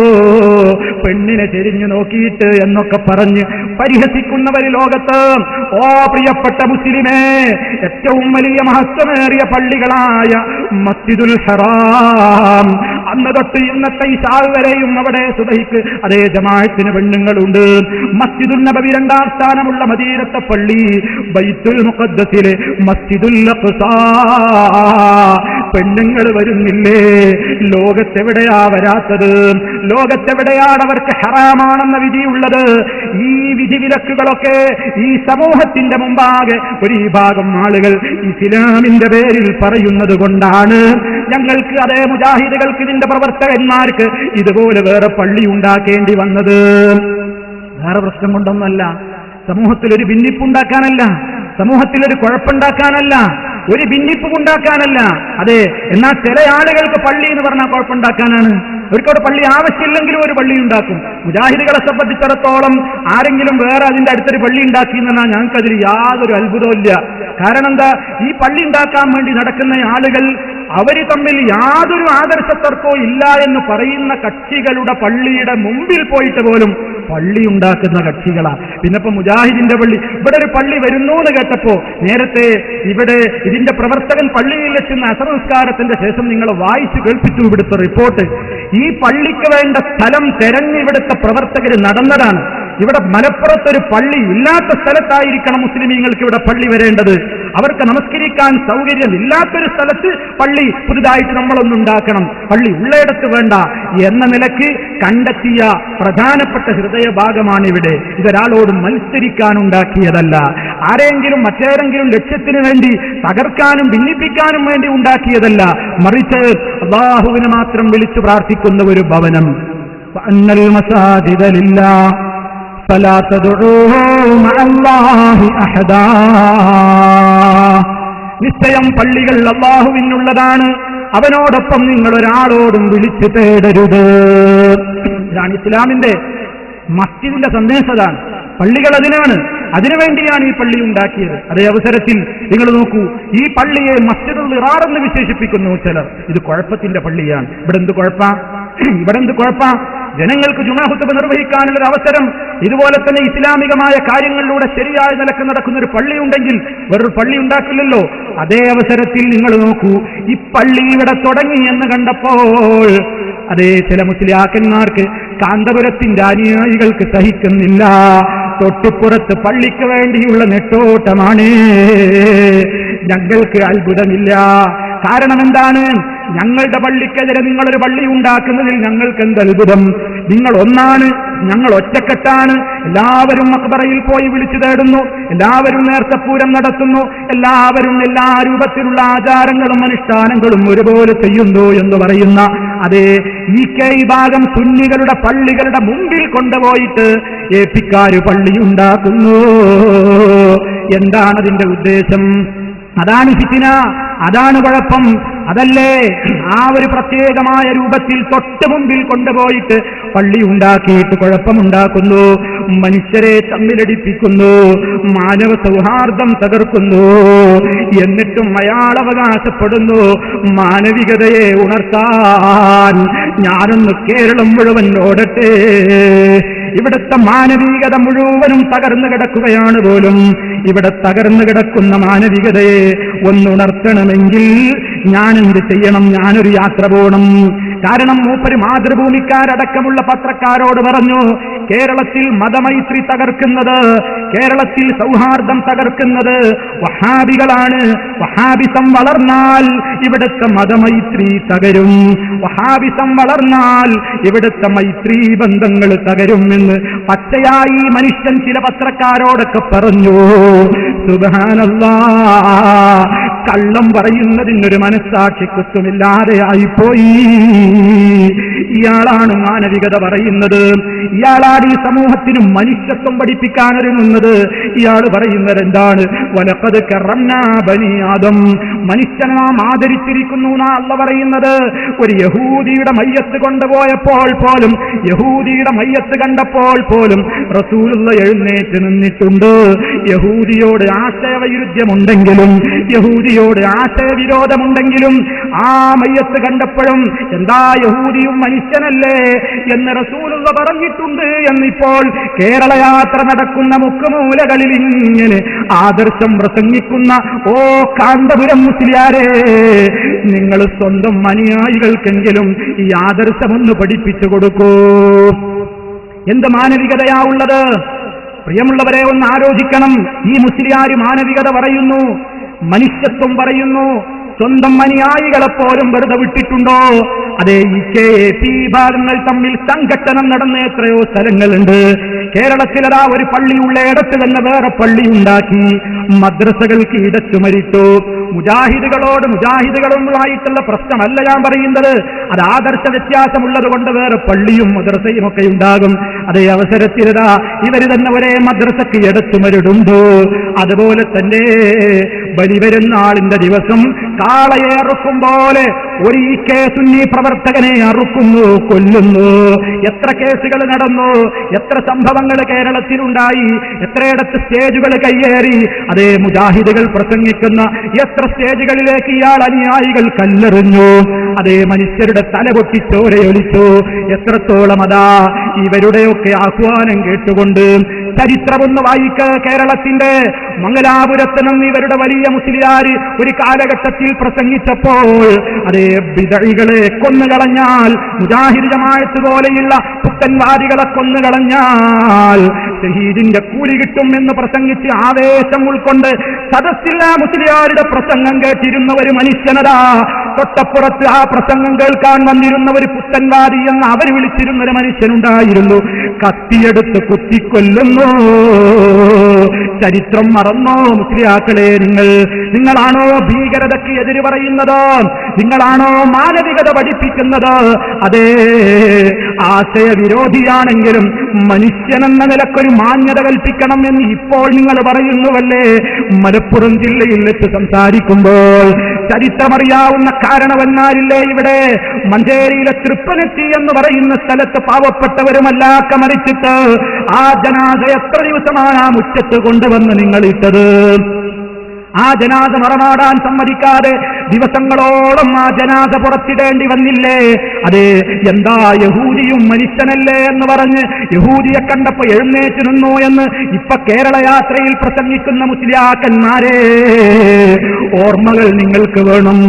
പെണ്ണിനെ ചെരിഞ്ഞു നോക്കിയിട്ട് എന്നൊക്കെ പറഞ്ഞ് പരിഹസിക്കുന്നവർ ലോകത്ത്. ഓ പ്രിയപ്പെട്ട മുസ്ലിമേ, ഏറ്റവും വലിയ മഹത്വമേറിയ പള്ളികളായ മസ്ജിദുൽ ഹറാം, അന്ന് തൊട്ട് ഇന്നത്തെ ഇശാ വരെയും അവിടെ സുബഹിക്ക് അതേ ജമാഅത്തിന് പെണ്ണുങ്ങളുണ്ട്. മസ്ജിദുൽ നബവി 2ാം സ്ഥാനമുള്ള മദീനത്തെ പള്ളി, ബൈത്തുൽ മുഖദ്ദസിലെ മസ്ജിദുൽ അഖ്സാ പെണ്ണുങ്ങൾ വരുന്നില്ലേ? ലോകത്തെവിടെയാ വരാത്തത്? ലോകത്തെവിടെയാണ് അവർക്ക് ഹറാമാണെന്ന വിധിയുള്ളത്? ഈ വിധിവിലക്കുകളൊക്കെ ഈ സമൂഹത്തിന്റെ മുമ്പാകെ ഒരു വിഭാഗം ആളുകൾ ഇസ്ലാമിന്റെ പേരിൽ പറയുന്നത് കൊണ്ടാണ് ഞങ്ങൾക്ക്, അതേ മുജാഹിദുകൾക്ക്, ഇതിന്റെ പ്രവർത്തകന്മാർക്ക് ഇതുപോലെ വേറെ പള്ളി ഉണ്ടാക്കേണ്ടി വന്നത്. വേറെ പ്രശ്നം കൊണ്ടൊന്നല്ല, സമൂഹത്തിലൊരു ഭിന്നിപ്പുണ്ടാക്കാനല്ല, സമൂഹത്തിലൊരു കുഴപ്പമുണ്ടാക്കാനല്ല, ഒരു ഭിന്നിപ്പ് ഉണ്ടാക്കാനല്ല. അതെ, എന്നാൽ ചില ആളുകൾക്ക് പള്ളി എന്ന് പറഞ്ഞാൽ കുഴപ്പമുണ്ടാക്കാനാണ്. അവർക്കവിടെ പള്ളി ആവശ്യമില്ലെങ്കിലും ഒരു പള്ളി ഉണ്ടാക്കും. മുജാഹിദുകളെ സംബന്ധിച്ചിടത്തോളം ആരെങ്കിലും വേറെ അതിന്റെ അടുത്തൊരു പള്ളി ഉണ്ടാക്കി എന്നാൽ ഞങ്ങൾക്കതിൽ യാതൊരു അത്ഭുതവും ഇല്ല. കാരണം എന്താ, ഈ പള്ളി ഉണ്ടാക്കാൻ വേണ്ടി നടക്കുന്ന ആളുകൾ അവര് തമ്മിൽ യാതൊരു ആദർശത്തർക്കവും ഇല്ല എന്ന് പറയുന്ന കക്ഷികളുടെ പള്ളിയുടെ മുമ്പിൽ പോയിട്ട് പോലും പള്ളി ഉണ്ടാക്കുന്ന കക്ഷികളാ. പിന്നെപ്പോ മുജാഹിദിന്റെ പള്ളി, ഇവിടെ ഒരു പള്ളി വരുന്നു എന്ന് കേട്ടപ്പോ നേരത്തെ ഇവിടെ ഇതിന്റെ പ്രവർത്തകൻ പള്ളിയിൽ വെച്ചുന്ന അസർ നിസ്കാരത്തിന്റെ ശേഷം നിങ്ങൾ വായിച്ചു കേൾപ്പിച്ചു ഇവിടുത്തെ റിപ്പോർട്ട്. ഈ പള്ളിക്ക് വേണ്ട സ്ഥലം തെരഞ്ഞ് ഇവിടുത്തെ പ്രവർത്തകർ നടന്നതാണ്. ഇവിടെ മലപ്പുറത്തൊരു പള്ളി ഇല്ലാത്ത സ്ഥലത്തായിരിക്കണം മുസ്ലിമീങ്ങൾക്ക് ഇവിടെ പള്ളി വരേണ്ടത്. അവർക്ക് നമസ്കരിക്കാൻ സൗകര്യം ഇല്ലാത്തൊരു സ്ഥലത്ത് പള്ളി പുതുതായിട്ട് നമ്മളൊന്നുണ്ടാക്കണം, പള്ളി ഉള്ളയിടത്ത് വേണ്ട എന്ന നിലയ്ക്ക് കണ്ടെത്തിയ പ്രധാനപ്പെട്ട ഹൃദയഭാഗമാണ് ഇവിടെ. ഇതൊരാളോട് മത്സരിക്കാനുണ്ടാക്കിയതല്ല, ആരെങ്കിലും മറ്റേതെങ്കിലും ലക്ഷ്യത്തിന് വേണ്ടി തകർക്കാനും ഭിന്നിപ്പിക്കാനും വേണ്ടി ഉണ്ടാക്കിയതല്ല, മറിച്ച് അല്ലാഹുവിനെ മാത്രം വിളിച്ചു പ്രാർത്ഥിക്കുന്ന ഒരു ഭവനം. അന്നൽ മസാജിദ ലില്ലാഹ് ഫലാ തദ്ഉ മഅല്ലാഹി അഹദാ. നിശ്ചയം പള്ളികൾ അല്ലാഹുവിനുള്ളതാണ്, അവനോടൊപ്പം നിങ്ങൾ ഒരാളോടും വിളിച്ചു തേടരുത്. ഇതാണ് ഇസ്ലാമിന്റെ മസ്ജിദിന്റെ സന്ദേശതാണ്. പള്ളികൾ അതിനാണ്, അതിനുവേണ്ടിയാണ് ഈ പള്ളി ഉണ്ടാക്കിയത്. അതേ അവസരത്തിൽ നിങ്ങൾ നോക്കൂ, ഈ പള്ളിയെ മസ്ജിദുൽ ദിറാർ എന്ന് വിശേഷിപ്പിക്കുന്നു ചിലർ. ഇത് കുഴപ്പത്തിന്റെ പള്ളിയാണ്. ഇവിടെ എന്ത് കുഴപ്പ? ജനങ്ങൾക്ക് ജുമാ ഖുത്ബ നിർവഹിക്കാനുള്ള അവസരം, ഇതുപോലെ തന്നെ ഇസ്ലാമികമായ കാര്യങ്ങളിലൂടെ ശരിയായ നിലക്ക് നടക്കുന്ന ഒരു പള്ളി ഉണ്ടെങ്കിൽ വേറൊരു പള്ളി ഉണ്ടാക്കില്ലല്ലോ. അതേ അവസരത്തിൽ നിങ്ങൾ നോക്കൂ, ഈ പള്ളി ഇവിടെ തുടങ്ങി എന്ന് കണ്ടപ്പോൾ അതേ ചില മുസ്ലിയാക്കന്മാർക്ക്, കാന്തപുരത്തിന്റെ അനുയായികൾക്ക് സഹിക്കുന്നില്ല. തൊട്ടുപുറത്ത് പള്ളിക്ക് വേണ്ടിയുള്ള നെട്ടോട്ടമാണ്. ഞങ്ങൾക്ക് അത്ഭുതമില്ല. കാരണം എന്താണ്? ഞങ്ങളുടെ പള്ളിക്കെതിരെ നിങ്ങളൊരു പള്ളി ഉണ്ടാക്കുന്നതിൽ ഞങ്ങൾക്ക് എന്ത് അത്ഭുതം? നിങ്ങൾ ഒന്നാണ്, ഞങ്ങൾ ഒറ്റക്കെട്ടാണ്. എല്ലാവരും മഖ്ബറയിൽ പോയി വിളിച്ചു തേടുന്നു, എല്ലാവരും നേർച്ചപ്പൂരം നടത്തുന്നു, എല്ലാവരും എല്ലാ രൂപത്തിലുള്ള ആചാരങ്ങളും അനുഷ്ഠാനങ്ങളും ഒരുപോലെ ചെയ്യുന്നു എന്ന് പറയുന്ന അതേ ഈ വിഭാഗം സുന്നികളുടെ പള്ളികളുടെ മുമ്പിൽ കൊണ്ടുപോയിട്ട് ഏപ്പിക്കാര് പള്ളി ഉണ്ടാക്കുന്നു. എന്താണതിന്റെ ഉദ്ദേശം? അതാണ് ഫിത്ന, അതാണ് കുഴപ്പം. അതല്ലേ ആ ഒരു പ്രത്യേകമായ രൂപത്തിൽ തൊട്ട് മുമ്പിൽ കൊണ്ടുപോയിട്ട് പള്ളി ഉണ്ടാക്കിയിട്ട് കുഴപ്പമുണ്ടാക്കുന്നു, മനുഷ്യരെ തമ്മിലടിപ്പിക്കുന്നു, മാനവ സൗഹാർദ്ദം തകർക്കുന്നു. എന്നിട്ടും അയാൾ അവകാശപ്പെടുന്നു മാനവികതയെ ഉണർത്താൻ ഞാനൊന്ന് കേരളം മുഴുവൻ ഓടട്ടെ. ഇവിടുത്തെ മാനവികത മുഴുവനും തകർന്നു കിടക്കുകയാണ് പോലും. ഇവിടെ തകർന്നു കിടക്കുന്ന മാനവികതയെ ഒന്നുണർത്തണമെങ്കിൽ ഞാൻ എന്ത് ചെയ്യണം? ഞാനൊരു യാത്ര പോകണം. കാരണം മൂപ്പര് മാതൃഭൂമിക്കാരടക്കമുള്ള പത്രക്കാരോട് പറഞ്ഞു, കേരളത്തിൽ മതമൈത്രി തകർക്കുന്നത്, കേരളത്തിൽ സൗഹാർദ്ദം തകർക്കുന്നത് വഹാബികളാണ്. വഹാബിസം വളർന്നാൽ ഇവിടുത്തെ മതമൈത്രി തകരും, വഹാബിസം വളർന്നാൽ ഇവിടുത്തെ മൈത്രി ബന്ധങ്ങൾ തകരും എന്ന് പച്ചയായി മനുഷ്യൻ ചില പത്രക്കാരോടൊക്കെ പറഞ്ഞു. സുബ്ഹാനല്ലാഹ്, കള്ളം പറയുന്നതിനൊരു മനസ്സാക്ഷി കുത്തുമില്ലാതെ ആയിപ്പോയി. ഇയാളാണ് മാനവികത പറയുന്നത്, ഇയാളാണ് ഈ സമൂഹത്തിന് മനുഷ്യത്വം പഠിപ്പിക്കാനൊരുങ്ങുന്നത്. ഇയാൾ പറയുന്നത് എന്താണ്? വലഖദ് കറംനാ ബനി ആദം, മനുഷ്യനെ നാം ആദരിച്ചിരിക്കുന്നു എന്നാ അല്ലാഹു പറയുന്നത്. ഒരു യഹൂദിയുടെ മയ്യത്ത് കൊണ്ടുപോയപ്പോൾ പോലും, യഹൂദിയുടെ മയ്യത്ത് കണ്ടപ്പോൾ പോലും റസൂലുള്ളാഹി എഴുന്നേറ്റ് നിന്നിട്ടുണ്ട്. യഹൂദിയോട് ആശയവൈരുദ്ധ്യമുണ്ടെങ്കിലും, യഹൂദിയോട് ആശയവിരോധമുണ്ടെങ്കിലും ആ മയ്യത്ത് കണ്ടപ്പോഴും എന്താ യഹൂദിയും മനുഷ്യനല്ലേ എന്ന് റസൂലുള്ളാഹി പറഞ്ഞിട്ടുണ്ട് എന്നിപ്പോൾ കേരള യാത്ര നടക്കുന്ന മുക്കുമൂലകളിൽ ഇങ്ങനെ ആദർശം പ്രസംഗിക്കുന്ന ഓ കാന്തപുരം മുസ്ലിയാരെ, നിങ്ങൾ സ്വന്തം അനുയായികൾക്കെങ്കിലും ഈ ആദർശമൊന്ന് പഠിപ്പിച്ചു കൊടുക്കൂ. എന്ത് മാനവികതയാ ഉള്ളത്? പ്രിയമുള്ളവരെ, ഒന്ന് ആലോചിക്കണം. ഈ മുസ്ലിയാര് മാനവികത പറയുന്നു, മനുഷ്യത്വം പറയുന്നു, സ്വന്തം അനുയായികളെപ്പോലും വെറുതെ വിട്ടിട്ടുണ്ടോ? അതേ ഈ ഭാഗങ്ങൾ തമ്മിൽ സംഘട്ടനം നടന്ന എത്രയോ സ്ഥലങ്ങളുണ്ട്. കേരളത്തിലതാ ഒരു പള്ളിയുള്ള ഇടത്ത് തന്നെ വേറെ പള്ളി ഉണ്ടാക്കി, മദ്രസകൾക്ക് ഇടച്ചുമരിച്ചു. മുജാഹിദുകളുമായിട്ടുള്ള പ്രശ്നമല്ല ഞാൻ പറയുന്നത്, അത് ആദർശ വ്യത്യാസമുള്ളത് കൊണ്ട് വേറെ പള്ളിയും മദ്രസയും ഒക്കെ ഉണ്ടാകും. അതേ അവസരത്തിലതാ ഇവർ തന്നെ ഒരേ മദ്രസക്ക് ഇടച്ചുമരുടുണ്ട്. അതുപോലെ തന്നെ ബലിപെരുന്നാളിന്റെ ദിവസം കാളയെ അറുക്കും പോലെ ഒരു സുന്നി പ്രവർത്തകനെ അറുക്കുന്നു, കൊല്ലുന്നു. എത്ര കേസുകൾ നടന്നു, എത്ര സംഭവങ്ങൾ കേരളത്തിലുണ്ടായി, എത്രയിടത്ത് സ്റ്റേജുകൾ കയ്യേറി. അതേ മുജാഹിദുകൾ പ്രസംഗിക്കുന്ന എത്ര സ്റ്റേജുകളിലേക്ക് ഇയാൾ അനുയായികൾ കല്ലെറിഞ്ഞു. അതേ മനുഷ്യരുടെ തല പൊട്ടി ചോരയൊലിച്ചു. എത്രത്തോളം അതാ ഇവരുടെയൊക്കെ ആഹ്വാനം കേട്ടുകൊണ്ട് ചരിത്രമൊന്ന് വായിക്ക. കേരളത്തിന്റെ മംഗലാപുരത്ത് നിന്ന് ഇവരുടെ വലിയ മുസ്ലിയാര് ഒരു കാലഘട്ടത്തിൽ പ്രസംഗിച്ചപ്പോൾ അതേ ബിദഈകളെ കൊന്നുകളഞ്ഞാൽ, മുജാഹിദ് ജമാഅത്ത് പോലെയുള്ള പുത്തൻവാദികളെ കൊന്നുകളഞ്ഞാൽ ഷഹീദിന്റെ കൂലി കിട്ടും എന്ന് പ്രസംഗിച്ച് ആവേശം ഉൾക്കൊണ്ട് സദസ്സില്ല മുസ്ലിയാരുടെ പ്രസംഗം കേട്ടിരുന്ന ഒരു മനുഷ്യനതാ തൊട്ടപ്പുറത്ത് ആ പ്രസംഗം കേൾക്കാൻ വന്നിരുന്ന ഒരു പുത്തൻവാദി എന്ന് അവർ വിളിച്ചിരുന്ന ഒരു മനുഷ്യനുണ്ടായിരുന്നു. കത്തിയെടുത്ത് കുത്തിക്കൊല്ലുന്നു. ചരിത്രം മറന്നോ മുസ്ലിയാക്കളെ? നിങ്ങളാണോ ഭീകരതയ്ക്ക് എതിര് പറയുന്നത്? നിങ്ങളാണോ മാനവികത പഠിപ്പിക്കുന്നത്? അതേ ആശയവിരോധിയാണെങ്കിലും മനുഷ്യനെന്ന നിലക്കൊരു മാന്യത കൽപ്പിക്കണം എന്ന് ഇപ്പോൾ നിങ്ങൾ പറയുന്നുവല്ലേ? മലപ്പുറം ജില്ലയിൽ വെച്ച് സംസാരിക്കുമ്പോൾ ചരിത്രമറിയാവുന്ന കാരണവന്മാരില്ലേ ഇവിടെ? മഞ്ചേരിയിലെ തൃപ്പനച്ചി എന്ന് പറയുന്ന സ്ഥലത്ത് പാവപ്പെട്ടവരുമല്ലാക്ക മരിച്ചിട്ട് ആ ജനാസ എത്ര ദിവസമാണ് ആ മുറ്റത്ത് കൊണ്ടുവന്ന് നിങ്ങളിട്ടത്? ആ ജനാസ മറമാടാൻ സമ്മതിക്കാതെ ദിവസങ്ങളോളം ആ ജനാസ പുറത്തിടേണ്ടി വന്നില്ലേ? അതെ, എന്താ യഹൂദിയും മനുഷ്യനല്ലേ എന്ന് പറഞ്ഞ് യഹൂദിയെ കണ്ടപ്പോ എഴുന്നേറ്റ് നിന്നു എന്ന് ഇപ്പൊ കേരള യാത്രയിൽ പ്രസംഗിക്കുന്ന മുസ്ലിയാക്കന്മാരെ, ഓർമ്മകൾ നിങ്ങൾക്ക് വേണം.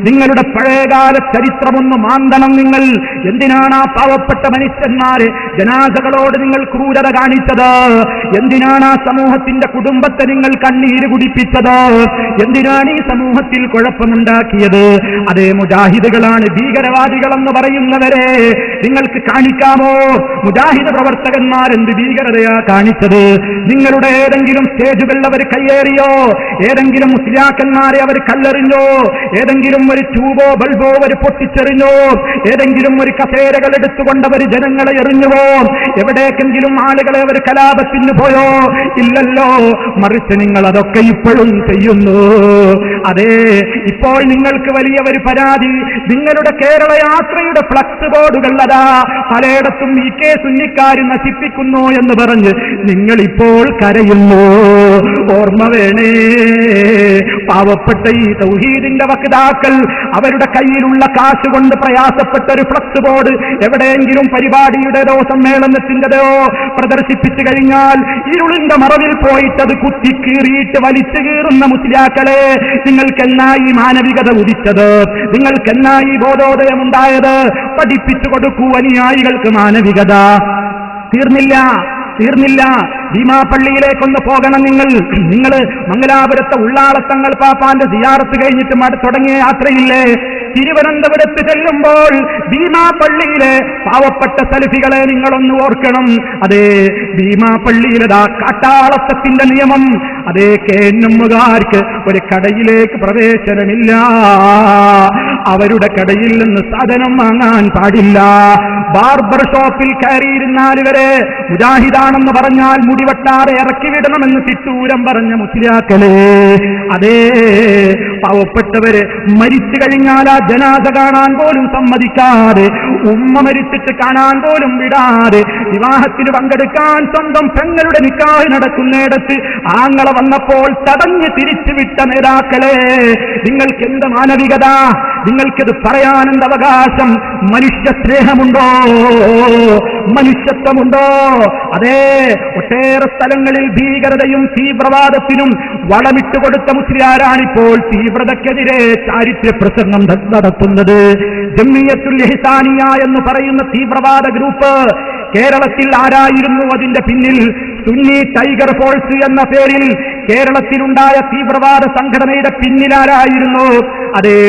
നിങ്ങളുടെ പഴയകാല ചരിത്രമൊന്ന് മാന്തണം. നിങ്ങൾ എന്തിനാണ് ആ പാവപ്പെട്ട മനുഷ്യന്മാരെ ജനാസകളോട് നിങ്ങൾ ക്രൂരത കാണിച്ചത്? എന്തിനാണ് ആ സമൂഹത്തിന്റെ കുടുംബത്തെ നിങ്ങൾ കണ്ണീര് കുടിപ്പിച്ചത്? എന്തിനാണ് ഈ സമൂഹത്തിൽ കുഴപ്പമുണ്ടാക്കിയത്? അതേ മുജാഹിദുകളാണ് ഭീകരവാദികളെന്ന് പറയുന്നവരെ നിങ്ങൾക്ക് കാണിക്കാമോ? മുജാഹിദ് പ്രവർത്തകന്മാരെന്ത് ഭീകരതയാ കാണിച്ചത്? നിങ്ങളുടെ ഏതെങ്കിലും സ്റ്റേജുകളിൽ അവർ കയ്യേറിയോ? ഏതെങ്കിലും മുസ്ലിയാക്കന്മാരെ അവർ കല്ലെറിഞ്ഞോ? ഏതെങ്കിലും ഒരു ട്യൂബോ ബൾബോ അവർ പൊട്ടിച്ചെറിഞ്ഞോ? ഏതെങ്കിലും ഒരു കസേരകൾ എടുത്തുകൊണ്ടവർ ജനങ്ങളെ എറിഞ്ഞുവോ? എവിടേക്കെങ്കിലും ആളുകളെ അവർ കലാപത്തിന് പോയോ? ഇല്ലല്ലോ. മറിച്ച് നിങ്ങൾ അതൊക്കെ ഇപ്പോഴും ചെയ്യുന്നു. അതെ, ഇപ്പോൾ നിങ്ങൾക്ക് വലിയ ഒരു പരാതി. നിങ്ങളുടെ കേരള യാത്രയുടെ ഫ്ലക്സ് ബോർഡുകൾ അതാ പലയിടത്തും സുന്നിക്കാർ നശിപ്പിക്കുന്നു എന്ന് പറഞ്ഞ് നിങ്ങളിപ്പോൾ കരയുന്നു. ഓർമ്മ വേണേ, പാവപ്പെട്ട ഈ തൗഹീദിന്റെ വക്താക്കൾ അവരുടെ കയ്യിലുള്ള കാശ് കൊണ്ട് പ്രയാസപ്പെട്ട ഒരു ഫ്ലക്സ് ബോർഡ് എവിടെയെങ്കിലും പരിപാടിയുടേതോ സമ്മേളനത്തിൻ്റെതോ പ്രദർശിപ്പിച്ചു കഴിഞ്ഞാൽ ഇരുളിന്റെ മറവിൽ പോയിട്ടത് കുത്തിക്കീറിയിട്ട് വലിച്ചു കീറുന്ന മുസ്ലിയാക്കളെ, നിങ്ങൾക്കെന്നാ ഈ മാനവികത ഉദിച്ചത്? നിങ്ങൾക്കെന്നാ ഈ ബോധോദയമുണ്ടായത്? പഠിപ്പിച്ചു കൊടുക്കൂ അനുയായികൾക്ക് മാനവികത. തീർന്നില്ല. ഭീമാപള്ളിയിലേക്കൊന്ന് പോകണം. നിങ്ങൾ മംഗലാപുരത്തെ ഉള്ളാളത്തങ്ങൾ പാപ്പാന്റെ സിയാറത്ത് കഴിഞ്ഞിട്ട് തുടങ്ങിയ യാത്രയില്ലേ? തിരുവനന്തപുരത്ത് ചെല്ലുമ്പോൾ ഭീമാപള്ളിയിലെ പാവപ്പെട്ട സലഫികളെ നിങ്ങളൊന്ന് ഓർക്കണം. അതേ, ഭീമാപള്ളിയിലതാ കാട്ടാളത്തത്തിന്റെ നിയമം. അതേ, കേന്നുകാർക്ക് ഒരു കടയിലേക്ക് പ്രവേശനമില്ല. അവരുടെ കടയിൽ നിന്ന് സാധനം വാങ്ങാൻ പാടില്ല. ബാർബർ ഷോപ്പിൽ കയറിയിരുന്നാൽ ഇവരെ മുജാഹിദാണെന്ന് പറഞ്ഞാൽ മുടിവെട്ടാതെ ഇറക്കിവിടണമെന്ന് തിട്ടൂരം പറഞ്ഞ മുസ്ലിയാക്കളെ. അതേ, പാവപ്പെട്ടവര് മരിച്ചു കഴിഞ്ഞാൽ ആ ജനാസ കാണാൻ പോലും സമ്മതിക്കാതെ, ഉമ്മ മരിച്ചിട്ട് കാണാൻ പോലും വിടാതെ, വിവാഹത്തിന് പങ്കെടുക്കാൻ സ്വന്തം പെങ്ങളുടെ നിക്കാഹ് നടക്കുന്നിടത്ത് ആങ്ങളെ വന്നപ്പോൾ തടഞ്ഞ് തിരിച്ചുവിട്ട നേതാക്കളെ, നിങ്ങൾക്ക് എന്ത് മാനവികത? നിങ്ങൾക്കിത് പറയാനെന്ത് അവകാശം? മനുഷ്യ സ്നേഹമുണ്ടോ? മനുഷ്യത്വമുണ്ടോ? അതേ, ഒട്ടേറെ സ്ഥലങ്ങളിൽ ഭീകരതയും തീവ്രവാദത്തിനും വളമിട്ടുകൊടുത്ത മുസ്ലിയാരാണിപ്പോൾ തീവ്രതയ്ക്കെതിരെ ചാരിത്ര്യ പ്രസംഗം നടത്തുന്നത്. ജംഇയ്യത്തുൽ ഇഹ്സാനിയ എന്ന് പറയുന്ന തീവ്രവാദ ഗ്രൂപ്പ് കേരളത്തിൽ ആരായിരുന്നു അതിന്റെ പിന്നിൽ? സുന്നി ടൈഗർ ഫോഴ്സ് എന്ന പേരിൽ കേരളത്തിലുണ്ടായ തീവ്രവാദ സംഘടനയുടെ പിന്നിലാരായിരുന്നു? അതെ,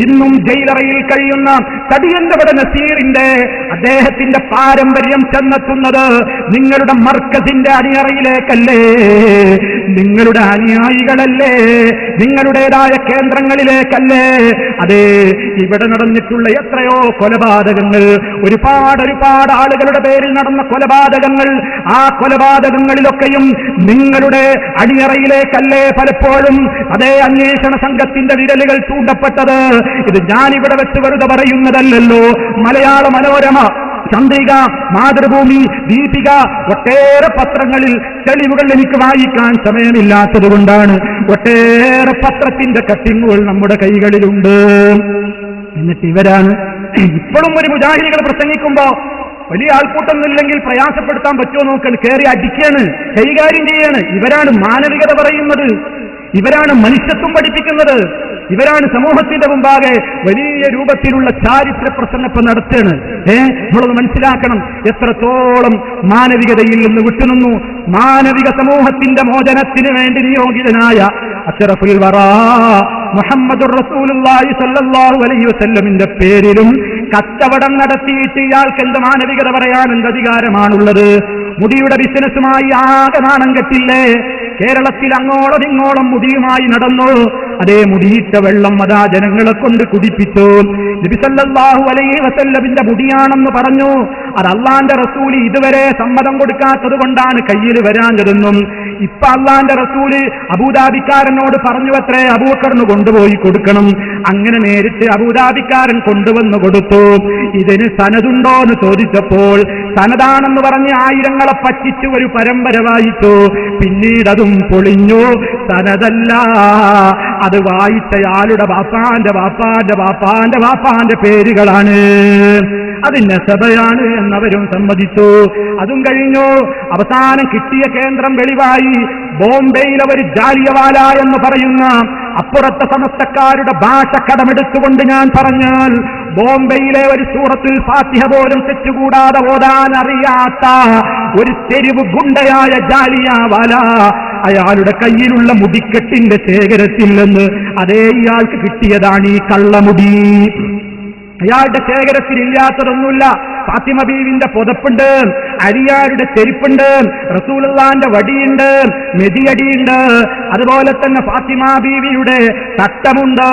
ഇന്നും ജയിലറയിൽ കഴിയുന്ന തടിയന്തവട നസീറിന്റെ അദ്ദേഹത്തിന്റെ പാരമ്പര്യം ചെന്നെത്തുന്നത് നിങ്ങളുടെ മർക്കസിന്റെ അണിയറയിലേക്കല്ലേ? നിങ്ങളുടെ അനുയായികളല്ലേ? നിങ്ങളുടേതായ കേന്ദ്രങ്ങളിലേക്കല്ലേ? അതെ, ഇവിടെ നടന്നിട്ടുള്ള എത്രയോ കൊലപാതകങ്ങൾ, ഒരുപാട് ആളുകളുടെ പേരിൽ നടന്ന കൊലപാതകങ്ങൾ, ആ കൊലപാതകങ്ങളിലൊക്കെയും നിങ്ങളുടെ അണിയറയിലേക്കല്ലേ പലപ്പോഴും അതേ അന്വേഷണ സംഘത്തിന്റെ വിരലുകൾ ചൂണ്ടപ്പെട്ടത്? ഇത് ഞാനിവിടെ വെച്ച് വെറുതെ പറയുന്നതല്ലല്ലോ. മലയാള മനോരമ, ചന്ദ്രിക, മാതൃഭൂമി, ദീപിക, ഒട്ടേറെ പത്രങ്ങളിൽ തെളിവുകൾ എനിക്ക് വായിക്കാൻ സമയമില്ലാത്തതുകൊണ്ടാണ് ഒട്ടേറെ പത്രത്തിന്റെ കട്ടിങ്ങുകൾ നമ്മുടെ കൈകളിലുണ്ട്. എന്നിട്ട് ഇവരാണ് ഇപ്പോഴും ഒരു മുജാഹിദികൾ പ്രസംഗിക്കുമ്പോ വലിയ ആൾക്കൂട്ടമൊന്നുമില്ലെങ്കിൽ പ്രയാസപ്പെടുത്താൻ പറ്റുമോ നോക്കണം, കയറി അടിക്കാണ്, കൈകാര്യം ചെയ്യാണ്. ഇവരാണ് മാനവികത പറയുന്നത്, ഇവരാണ് മനുഷ്യത്വം പഠിപ്പിക്കുന്നത്, ഇവരാണ് സമൂഹത്തിന്റെ മുമ്പാകെ വലിയ രൂപത്തിലുള്ള ചാരിത്ര പ്രസംഗം നടത്തുകയാണ്. നമ്മളത് മനസ്സിലാക്കണം. എത്രത്തോളം മാനവികതയിൽ നിന്ന് വിട്ടുനിന്നു. മാനവിക സമൂഹത്തിന്റെ മോചനത്തിന് വേണ്ടി നിയോഗിതനായ അഷ്റഫുൽ വറാ മുഹമ്മദുർ റസൂലുള്ളാഹി സ്വല്ലല്ലാഹു അലൈഹി വസല്ലമിന്റെ പേരിലും കച്ചവടം നടത്തിയിട്ട് ഇയാൾക്ക് എന്ത് മാനവികത പറയാൻ എന്ത് അധികാരമാണുള്ളത്? മുടിയുടെ ബിസിനസ്സുമായി ആകെ നാണം കെട്ടില്ലേ? കേരളത്തിൽ അങ്ങോളം ഇങ്ങോളം മുടിയുമായി നടന്നു. അതേ മുടിയിട്ട വെള്ളം അതാ ജനങ്ങളെ കൊണ്ട് കുടിപ്പിച്ചു. നബി സല്ലല്ലാഹു അലൈഹി വസല്ലമിന്റെ മുടിയാണെന്ന് പറഞ്ഞു. അത് അള്ളാന്റെ റസൂല് ഇതുവരെ സമ്മതം കൊടുക്കാത്തത് കൊണ്ടാണ് കയ്യിൽ വരാഞ്ഞതെന്നും ഇപ്പൊ അള്ളാന്റെ റസൂല് അബൂദാബിക്കാരനോട് പറഞ്ഞു അത്രേ അബൂബക്കറിന് കൊണ്ടുപോയി കൊടുക്കണം. അങ്ങനെ നേരിട്ട് അബൂദാബിക്കാരൻ കൊണ്ടുവന്ന് കൊടുത്തു. ഇതിന് സനതുണ്ടോ എന്ന് ചോദിച്ചപ്പോൾ സനതാണെന്ന് പറഞ്ഞ് ആയിരങ്ങളെ പറ്റിച്ചു ഒരു പരമ്പര വായിച്ചു. പിന്നീട് അതും പൊളിഞ്ഞു. സനതല്ല, അത് വായിച്ചയാളുടെ വാപ്പാന്റെ വാപ്പാന്റെ വാപ്പാന്റെ വാപ്പാന്റെ പേരുകളാണ്, അത് നസബയാണ് എന്നവരും സമ്മതിച്ചു. അതും കഴിഞ്ഞു. അവസാനം കിട്ടിയ കേന്ദ്രം വെളിവായി. ബോംബെയിലെ ഒരു ജാലിയവാല എന്ന് പറയുന്ന അപ്പുറത്തെ സമസ്തക്കാരുടെ ഭാഷ കടമെടുത്തുകൊണ്ട് ഞാൻ പറഞ്ഞാൽ ബോംബെയിലെ ഒരു സൂറത്തുൽ ഫാത്തിഹ പോലും തെറ്റുകൂടാതെ ഓതാൻ അറിയാത്ത ഒരു തെരുവ് ഗുണ്ടയായ ജാലിയവാല, അയാളുടെ കയ്യിലുള്ള മുടിക്കെട്ടിന്റെ ശേഖരത്തിൽ നിന്ന് അതേ ഇയാൾക്ക് കിട്ടിയതാണ് ഈ കള്ളമുടി. അയാളുടെ ശേഖരത്തിലില്ലാത്തതൊന്നുമില്ല. ഫാത്തിമ ബീവിന്റെ പുതപ്പുണ്ട്, അരിയാരുടെ ചെരുപ്പുണ്ട്, റസൂലുള്ളാന്റെ വടിയുണ്ട്, മെതിയടിയുണ്ട്, അതുപോലെ തന്നെ ഫാത്തിമ ബീവിയുടെ തട്ടമുണ്ട്.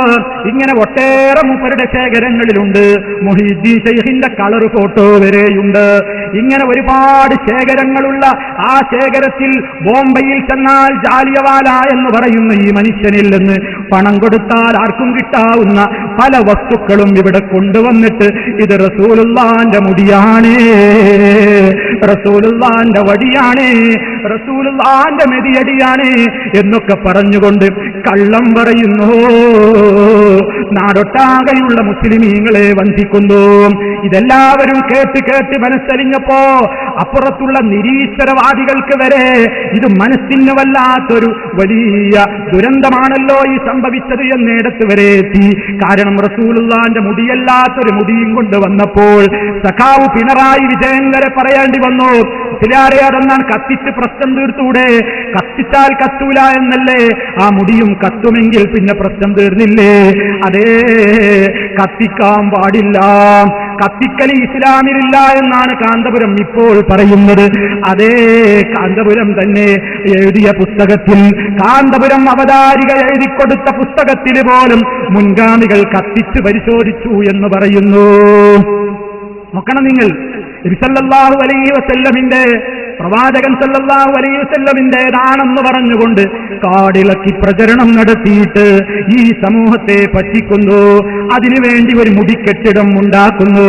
ഇങ്ങനെ ഒട്ടേറെ മൂപ്പരുടെ ശേഖരങ്ങളിലുണ്ട്. മുഹീദ്ദീൻ ശൈഖിന്റെ കളർ ഫോട്ടോ വരെയുണ്ട്. ഇങ്ങനെ ഒരുപാട് ശേഖരങ്ങളുള്ള ആ ശേഖരത്തിൽ ബോംബെയിൽ ചെന്നാൽ ജാലിയവാല എന്ന് പറയുന്ന ഈ മനുഷ്യനിൽ നിന്ന് പണം കൊടുത്താൽ ആർക്കും കിട്ടാവുന്ന പല വസ്തുക്കളും ഇവിടെ കൊണ്ടുവന്നിട്ട് ഇത് റസൂലുള്ളാന്റെ മുടിയാണ്, റസൂലുള്ളാന്റെ വടിയാണ്, റസൂലുള്ളാന്റെ മെതിയടിയാണ് എന്നൊക്കെ പറഞ്ഞുകൊണ്ട് കള്ളം പറയുന്നു. നാടൊട്ടാകെയുള്ള മുസ്ലിമീങ്ങളെ വഞ്ചിക്കുന്നു. ഇതെല്ലാവരും കേട്ട് കേട്ട് മനസ്സലിഞ്ഞപ്പോ അപ്പുറത്തുള്ള നിരീശ്വരവാദികൾക്ക് വരെ ഇത് മനസ്സിന് വല്ലാത്തൊരു വലിയ ദുരന്തമാണല്ലോ ഈ സംഭവിച്ചത് എന്നിടത്ത് വരെ എത്തി. കാരണം റസൂലുള്ളാന്റെ മുടിയല്ലാത്തൊരു മുടിയും കൊണ്ട് വന്നപ്പോൾ സഖാവ് പിണറായി വിജയൻ വരെ പറയേണ്ടി വന്നു, ചിലാരെ അതെന്നാണ് കത്തിച്ച് പ്രശ്നം തീർത്തൂടെ? കത്തിച്ചാൽ കത്തൂല എന്നല്ലേ? ആ മുടിയും കത്തുമെങ്കിൽ പിന്നെ പ്രശ്നം തീർന്നില്ലേ? അതേ, കത്തിക്കാൻ പാടില്ല, കത്തിക്കൽ ഇസ്ലാമിലില്ല എന്നാണ് കാന്തപുരം ഇപ്പോൾ പറയുന്നത്. അതേ കാന്തപുരം തന്നെ എഴുതിയ പുസ്തകത്തിൽ, കാന്തപുരം അവതാരിക എഴുതിക്കൊടുത്ത പുസ്തകത്തിൽ പോലും മുൻഗാമികൾ കത്തിച്ച് പരിശോധിച്ചു എന്ന് പറയുന്നു. നോക്കണം നിങ്ങൾ. നബി സല്ലല്ലാഹു അലൈഹി വസല്ലമിന്റെ, പ്രവാചകൻ സല്ലല്ലാഹു അലൈഹി വസല്ലമിന്റേതാണെന്ന് പറഞ്ഞുകൊണ്ട് കാടിളക്കി പ്രചരണം നടത്തിയിട്ട് ഈ സമൂഹത്തെ പറ്റിക്കുന്നു. അതിനുവേണ്ടി ഒരു മുടിക്കെട്ടിടം ഉണ്ടാക്കുന്നു.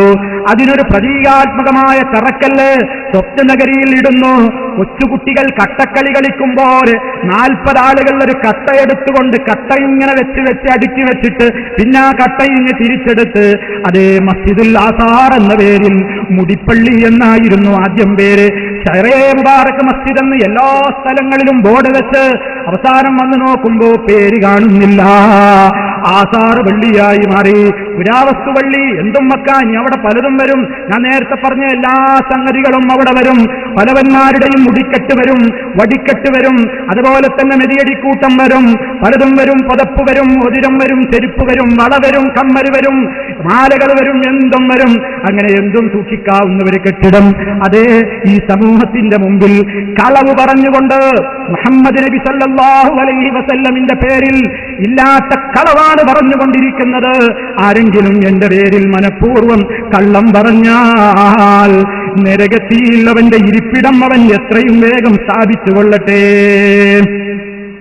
അതിനൊരു പ്രതീകാത്മകമായ തറക്കല്ല് സ്വപ്നനഗരിയിൽ ഇടുന്നു. കൊച്ചുകുട്ടികൾ കട്ടക്കളി കളിക്കുമ്പോൾ 40 ആളുകൾ ഒരു കട്ടയെടുത്തുകൊണ്ട് കട്ട ഇങ്ങനെ വെച്ച് അടുക്കി വെച്ചിട്ട് പിന്നെ ആ കട്ട ഇങ്ങ് തിരിച്ചെടുത്ത് അതേ മസ്ജിദുൽ ആസാർ എന്ന പേരിൽ മുടിപ്പള്ളി എന്നായിരുന്നു ആദ്യം പേര്. ഷറേ മുബാറക് മസ്ജിദ് എന്ന് എല്ലാ സ്ഥലങ്ങളിലും ബോർഡ് വെച്ച് അവസാനം വന്ന് നോക്കുമ്പോ പേര് കാണുന്നില്ല. ആസാർ പള്ളിയായി മാറി. പുരാവസ്തുവള്ളി എന്തും വെക്കാൻ, ഇനി അവിടെ പലതും വരും. ഞാൻ നേരത്തെ പറഞ്ഞ എല്ലാ സംഗതികളും അവിടെ വരും. പലവന്മാരുടെയും മുടിക്കെട്ട് വരും, വടിക്കെട്ട് വരും, അതുപോലെ തന്നെ മെതിയടിക്കൂട്ടം വരും, പലതും വരും. പതപ്പ് വരും, ഒതിരം വരും, ചെരുപ്പ് വരും, വള വരും, കമ്മര് വരും, മാലകൾ വരും, എന്തും വരും. അങ്ങനെ എന്തും സൂക്ഷിക്കാവുന്ന ഒരു കെട്ടിടം. അതേ ഈ സമൂഹത്തിന്റെ മുമ്പിൽ കളവ് പറഞ്ഞുകൊണ്ട് മുഹമ്മദ് നബി സല്ലല്ലാഹു അലൈഹി വസല്ലമിന്റെ പേരിൽ ഇല്ലാത്ത കളവാണ് പറഞ്ഞുകൊണ്ടിരിക്കുന്നത്. ആരെങ്കിലും എന്റെ പേരിൽ മനഃപൂർവ്വം കള്ളം പറഞ്ഞാൽ നരകത്തിയിൽ അവന്റെ ഇരിപ്പിടം അവൻ എത്രയും വേഗം സ്ഥാപിച്ചു കൊള്ളട്ടെ.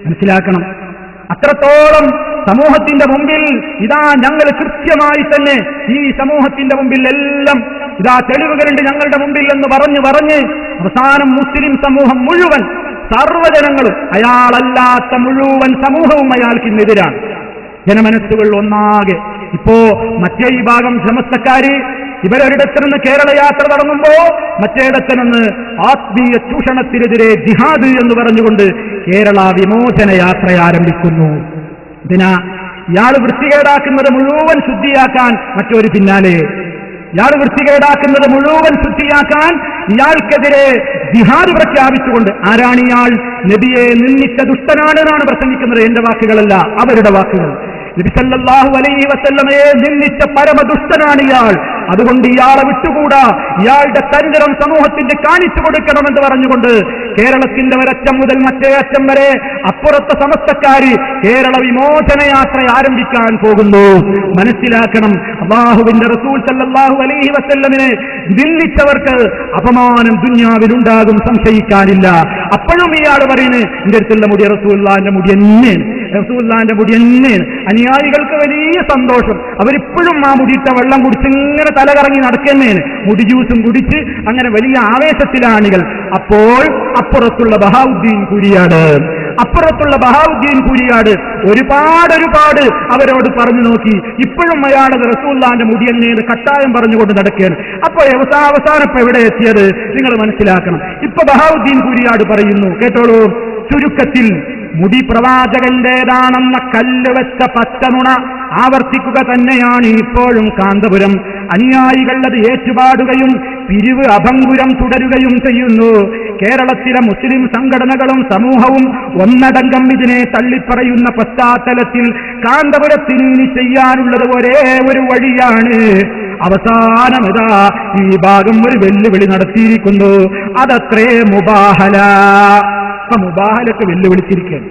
മനസ്സിലാക്കണം, അത്രത്തോളം സമൂഹത്തിന്റെ മുമ്പിൽ ഇതാ ഞങ്ങൾ കൃത്യമായി തന്നെ ഈ സമൂഹത്തിന്റെ മുമ്പിൽ എല്ലാം ഇതാ തെളിവുകളുണ്ട് ഞങ്ങളുടെ മുമ്പിൽ എന്ന് പറഞ്ഞ് അവസാനം മുസ്ലിം സമൂഹം മുഴുവൻ, സർവ്വജനങ്ങളും, അയാളല്ലാത്ത മുഴുവൻ സമൂഹവും അയാൾക്കിന്നെതിരാണ്. ജനമനസ്സുകൾ ഒന്നാകെ. ഇപ്പോ മറ്റേ ഈ ഭാഗം സമസ്തക്കാര് ഇവരൊരിടത്തു നിന്ന് കേരള യാത്ര തുടങ്ങുമ്പോ മറ്റേടത്ത് നിന്ന് ആത്മീയ ചൂഷണത്തിനെതിരെ ജിഹാദ് എന്ന് പറഞ്ഞുകൊണ്ട് കേരള വിമോചന യാത്ര ആരംഭിക്കുന്നു. ഇതിനാ ഇയാൾ വൃത്തികേടാക്കുന്നത് മുഴുവൻ ശുദ്ധിയാക്കാൻ മറ്റൊരു പിന്നാലെ, ഇയാൾ വൃത്തികേടാക്കുന്നത് മുഴുവൻ ശുദ്ധിയാക്കാൻ ഇയാൾക്കെതിരെ ജിഹാദ് പ്രഖ്യാപിച്ചുകൊണ്ട്. ആരാണ് ഇയാൾ? നബിയെ നിന്ദിച്ച ദുഷ്ടനാണ് എന്നാണ് പ്രസംഗിക്കുന്നത്. എന്റെ വാക്കുകളല്ല, അവരുടെ വാക്കുകൾ. നബി സല്ലല്ലാഹു അലൈഹി വസല്ലമയെ നിന്ദിച്ച പരമദുഷ്ടനാണ് ഇയാൾ. അതുകൊണ്ട് ഇയാളെ വിട്ടുകൂടാ, ഇയാളുടെ ചരിത്രം സമൂഹത്തിന് കാണിച്ചു കൊടുക്കണമെന്ന് പറഞ്ഞുകൊണ്ട് കേരളത്തിന്റെ ഒരറ്റം മുതൽ മറ്റേ അറ്റം വരെ അപ്പുറത്തെ സമസ്തക്കാര് കേരള വിമോചന യാത്ര ആരംഭിക്കാൻ പോകുന്നു. മനസ്സിലാക്കണം, അല്ലാഹുവിന്റെ റസൂൽ സല്ലല്ലാഹു അലൈഹി വസല്ലമിനെ നിന്ദിച്ചവർക്ക് അപമാനം ദുനിയാവിലുണ്ടാകും, സംശയിക്കാനില്ല. അപ്പോഴും ഇയാൾ പറയുന്നത് എന്റെ അടുത്തുള്ള മുടി റസൂലുള്ളാഹിന്റെ മുടി തന്നെ, റസൂലുള്ളാഹിന്റെ മുടി തന്നെ. അനുയായികൾക്ക് വലിയ സന്തോഷം. അവരിപ്പോഴും ആ മുടിയിട്ട വെള്ളം കുടിച്ച് ഇങ്ങനെ തലകറങ്ങി നടക്കുന്നേന്, മുടി ജ്യൂസും കുടിച്ച് അങ്ങനെ വലിയ ആവേശത്തിലാണികൾ. അപ്പോൾ അപ്പുറത്തുള്ള ബഹാവുദ്ദീൻ കുരിയാട് ഒരുപാട് അവരോട് പറഞ്ഞു നോക്കി. ഇപ്പോഴും അയാളത് റസൂലുള്ളാഹിന്റെ മുടി എന്നേത് കട്ടായം പറഞ്ഞുകൊണ്ട് നടക്കുകയാണ്. അപ്പോൾ അവസാനം ഇപ്പൊ എവിടെ എത്തിയത് നിങ്ങൾ മനസ്സിലാക്കണം. ഇപ്പൊ ബഹാവുദ്ദീൻ കുരിയാട് പറയുന്നു, കേട്ടോളൂ. ചുരുക്കത്തിൽ മുടി പ്രവാചകന്റേതാണെന്ന കല്ല് വെച്ച പച്ചനുണ ആവർത്തിക്കുക തന്നെയാണ് ഇപ്പോഴും കാന്തപുരം. അനുയായികൾ അത് ഏറ്റുപാടുകയും പിരിവ് അഭംഗുരം തുടരുകയും ചെയ്യുന്നു. കേരളത്തിലെ മുസ്ലിം സംഘടനകളും സമൂഹവും ഒന്നടങ്കം ഇതിനെ തള്ളിപ്പറയുന്ന പശ്ചാത്തലത്തിൽ കാന്തപുരത്തിന് ഇനി ചെയ്യാനുള്ളത് ഒരേ ഒരു വഴിയാണ്. അവസാനമിതാ ഈ ഭാഗം ഒരു വെല്ലുവിളി നടത്തിയിരിക്കുന്നു. അതത്രേ മുബാഹല. മുബാഹലൊക്കെ വെല്ലുവിളിച്ചിരിക്കുകയാണ്.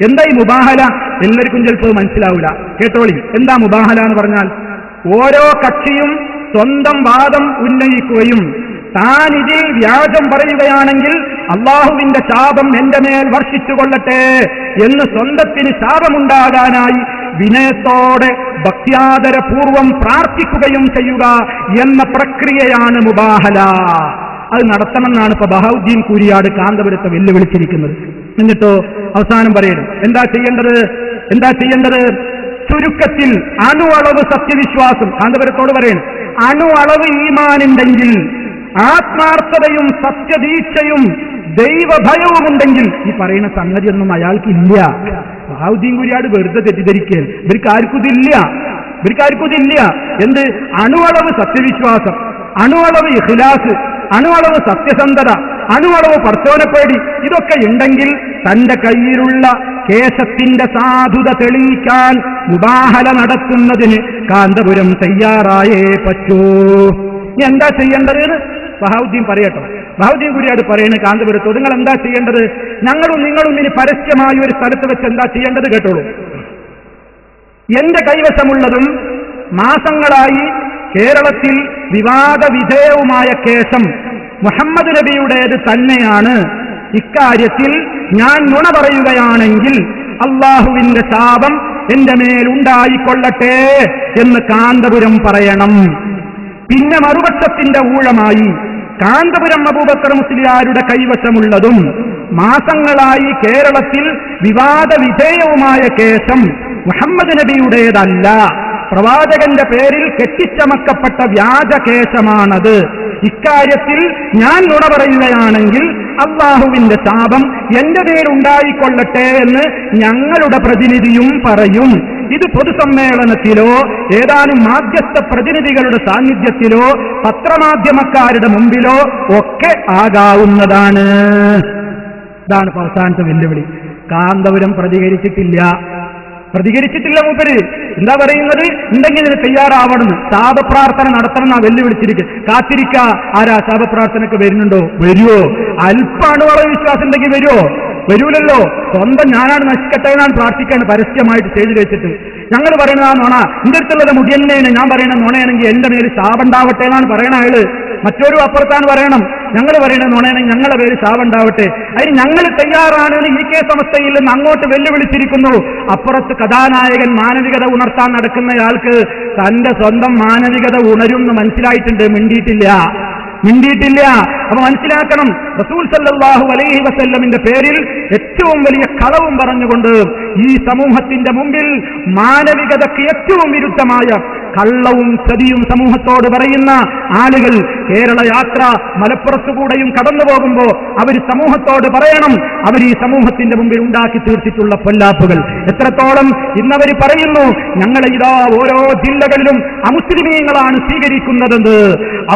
എന്താ ഈ മുബാഹല? എല്ലാവർക്കും ചിലപ്പോൾ മനസ്സിലാവില്ല. കേട്ടോളി, എന്താ മുബാഹല എന്ന് പറഞ്ഞാൽ? ഓരോ കക്ഷിയും സ്വന്തം വാദം ഉന്നയിക്കുകയും താൻ ഇതിൽ വ്യാജം പറയുകയാണെങ്കിൽ അള്ളാഹുവിന്റെ ശാപം എന്റെ മേൽ വർഷിച്ചുകൊള്ളട്ടെ എന്ന് സ്വന്തത്തിന് ശാപമുണ്ടാകാനായി വിനയത്തോടെ ഭക്ത്യാദരപൂർവം പ്രാർത്ഥിക്കുകയും ചെയ്യുക എന്ന പ്രക്രിയയാണ് മുബാഹല. അത് നടത്തണമെന്നാണ് ഇപ്പൊ ബഹാവുദ്ദീൻ കുരിയാട് കാന്തപുരത്തെ വെല്ലുവിളിച്ചിരിക്കുന്നത്. എന്നിട്ടോ അവസാനം പറയണം എന്താ ചെയ്യേണ്ടത്? ചുരുക്കത്തിൽ അണുവളവ് സത്യവിശ്വാസം, കാന്തപുരത്തോട് പറയണം, അണുവളവ് ഈമാനുണ്ടെങ്കിൽ, ആത്മാർത്ഥതയും സത്യദീക്ഷയും ദൈവഭയവും ഉണ്ടെങ്കിൽ ഈ പറയുന്ന സംഗതിയൊന്നും അയാൾക്കില്ല. ബഹാവുദ്ദീൻ കുരിയാട് വെറുതെ തെറ്റിദ്ധരിക്കുകയാണ്. ഇവർക്കാർക്കും ഇതില്ല. എന്ത്? അണുവളവ് സത്യവിശ്വാസം, അണുവളവ് ഇഖ്ലാസ്, അണുവളവ് സത്യസന്ധത, അണുവളവ് പർച്ചോനപ്പേടി, ഇതൊക്കെ ഉണ്ടെങ്കിൽ തന്റെ കയ്യിലുള്ള കേശത്തിന്റെ സാധുത തെളിയിക്കാൻ മുബാഹല നടത്തുന്നതിന് കാന്തപുരം തയ്യാറായേ പറ്റൂ. ഇനി എന്താ ചെയ്യേണ്ടത്? ബഹാവുദ്ദീൻ പറയട്ടോ. ബഹാവുദ്ദീൻ കുരിയാട് പറയുന്നത് കാന്തപുരത്തോട്, നിങ്ങൾ എന്താ ചെയ്യേണ്ടത്? ഞങ്ങളും നിങ്ങളും ഇനി പരസ്യമായ ഒരു സ്ഥലത്ത് വെച്ച് എന്താ ചെയ്യേണ്ടത് കേട്ടോളൂ. എന്റെ കൈവശമുള്ളതും മാസങ്ങളായി കേരളത്തിൽ വിവാദ വിധേയവുമായ കേസം മുഹമ്മദ് നബിയുടേത് തന്നെയാണ്. ഇക്കാര്യത്തിൽ ഞാൻ നുണ പറയുകയാണെങ്കിൽ അള്ളാഹുവിന്റെ ശാപം എന്റെ മേലുണ്ടായിക്കൊള്ളട്ടെ എന്ന് കാന്തപുരം പറയണം. പിന്നെ മറുപക്ഷത്തിന്റെ ഊഴമായി കാന്തപുരം അബൂബക്കർ മുസ്ലിയാരുടെ കൈവശമുള്ളതും മാസങ്ങളായി കേരളത്തിൽ വിവാദ വിധേയവുമായ കേസം മുഹമ്മദ് നബിയുടേതല്ല, പ്രവാചകന്റെ പേരിൽ കെട്ടിച്ചമക്കപ്പെട്ട വ്യാജ കേസമാണത്. ഇക്കാര്യത്തിൽ ഞാൻ നുണ പറയുകയാണെങ്കിൽ അള്ളാഹുവിന്റെ ശാപം എന്റെ പേരുണ്ടായിക്കൊള്ളട്ടെ എന്ന് ഞങ്ങളുടെ പ്രതിനിധിയും പറയും ഇത് പൊതുസമ്മേളനത്തിലോ ഏതാനും മാധ്യസ്ഥ പ്രതിനിധികളുടെ സാന്നിധ്യത്തിലോ പത്രമാധ്യമക്കാരുടെ മുമ്പിലോ ഒക്കെ ആകാവുന്നതാണ്. ഇതാണ് അവസാനത്തെ വെല്ലുവിളി. കാന്തപുരം പ്രതികരിച്ചിട്ടില്ല മൂപ്പര്. എന്താ പറയുന്നത്? ഉണ്ടെങ്കിൽ ഇതിന് തയ്യാറാവണമെന്ന്, ശാപപ്രാർത്ഥന നടത്തണം എന്നാ വെല്ലുവിളിച്ചിരിക്കും. കാത്തിരിക്ക. ആരാ ശാപപ്രാർത്ഥനക്ക് വരുന്നുണ്ടോ? വരുവോ? അല്പാണുവള വിശ്വാസം ഉണ്ടെങ്കിൽ വരുവോ? വരൂലല്ലോ. സ്വന്തം ഞാനാണ് നശിക്കട്ടെ എന്നാണ് പ്രാർത്ഥിക്കാണ് പരസ്യമായിട്ട് സ്റ്റേജിൽ വെച്ചിട്ട്. ഞങ്ങൾ പറയുന്നത് ആ നുണ, എന്റെ അടുത്തുള്ളത് മുടിയന്നേന്, ഞാൻ പറയുന്ന നുണയാണെങ്കിൽ എന്റെ മേല് ശാപണ്ടാവട്ടെ എന്നാണ് പറയണ അയാള്. മറ്റൊരു അപ്പുറത്താണ് പറയണം, ഞങ്ങൾ പറയുന്ന നുണയാണെങ്കിൽ ഞങ്ങളുടെ പേര് ശാപണ്ടാവട്ടെ. അതിന് ഞങ്ങൾ തയ്യാറാണ് എന്ന് UK സംസ്ഥയിൽ നിന്ന് അങ്ങോട്ട് വെല്ലുവിളിച്ചിരിക്കുന്നു. അപ്പുറത്ത് കഥാനായകൻ മാനവികത ഉണർത്താൻ നടക്കുന്നയാൾക്ക് തന്റെ സ്വന്തം മാനവികത ഉണരുമെന്ന് മനസ്സിലായിട്ടുണ്ട്. മിണ്ടിയിട്ടില്ല. അപ്പൊ മനസ്സിലാക്കണം, റസൂൽ സല്ലല്ലാഹു അലൈഹി വസല്ലമിന്റെ പേരിൽ ഏറ്റവും വലിയ കളവും പറഞ്ഞുകൊണ്ട് ഈ സമൂഹത്തിന്റെ മുമ്പിൽ മാനവികതയ്ക്ക് ഏറ്റവും വിരുദ്ധമായ കള്ളവും ചതിയും സമൂഹത്തോട് പറയുന്ന ആളുകൾ കേരള യാത്ര മലപ്പുറത്തുകൂടെയും കടന്നു പോകുമ്പോൾ അവർ സമൂഹത്തോട് പറയണം, അവർ ഈ സമൂഹത്തിന്റെ മുമ്പിൽ ഉണ്ടാക്കി തീർത്തിട്ടുള്ള പൊല്ലാപ്പുകൾ എത്രത്തോളം. ഇന്നവർ പറയുന്നു, ഞങ്ങളെ ഇതാ ഓരോ ജില്ലകളിലും അമുസ്ലിമീങ്ങളാണ് സ്വീകരിക്കുന്നതെന്ന്,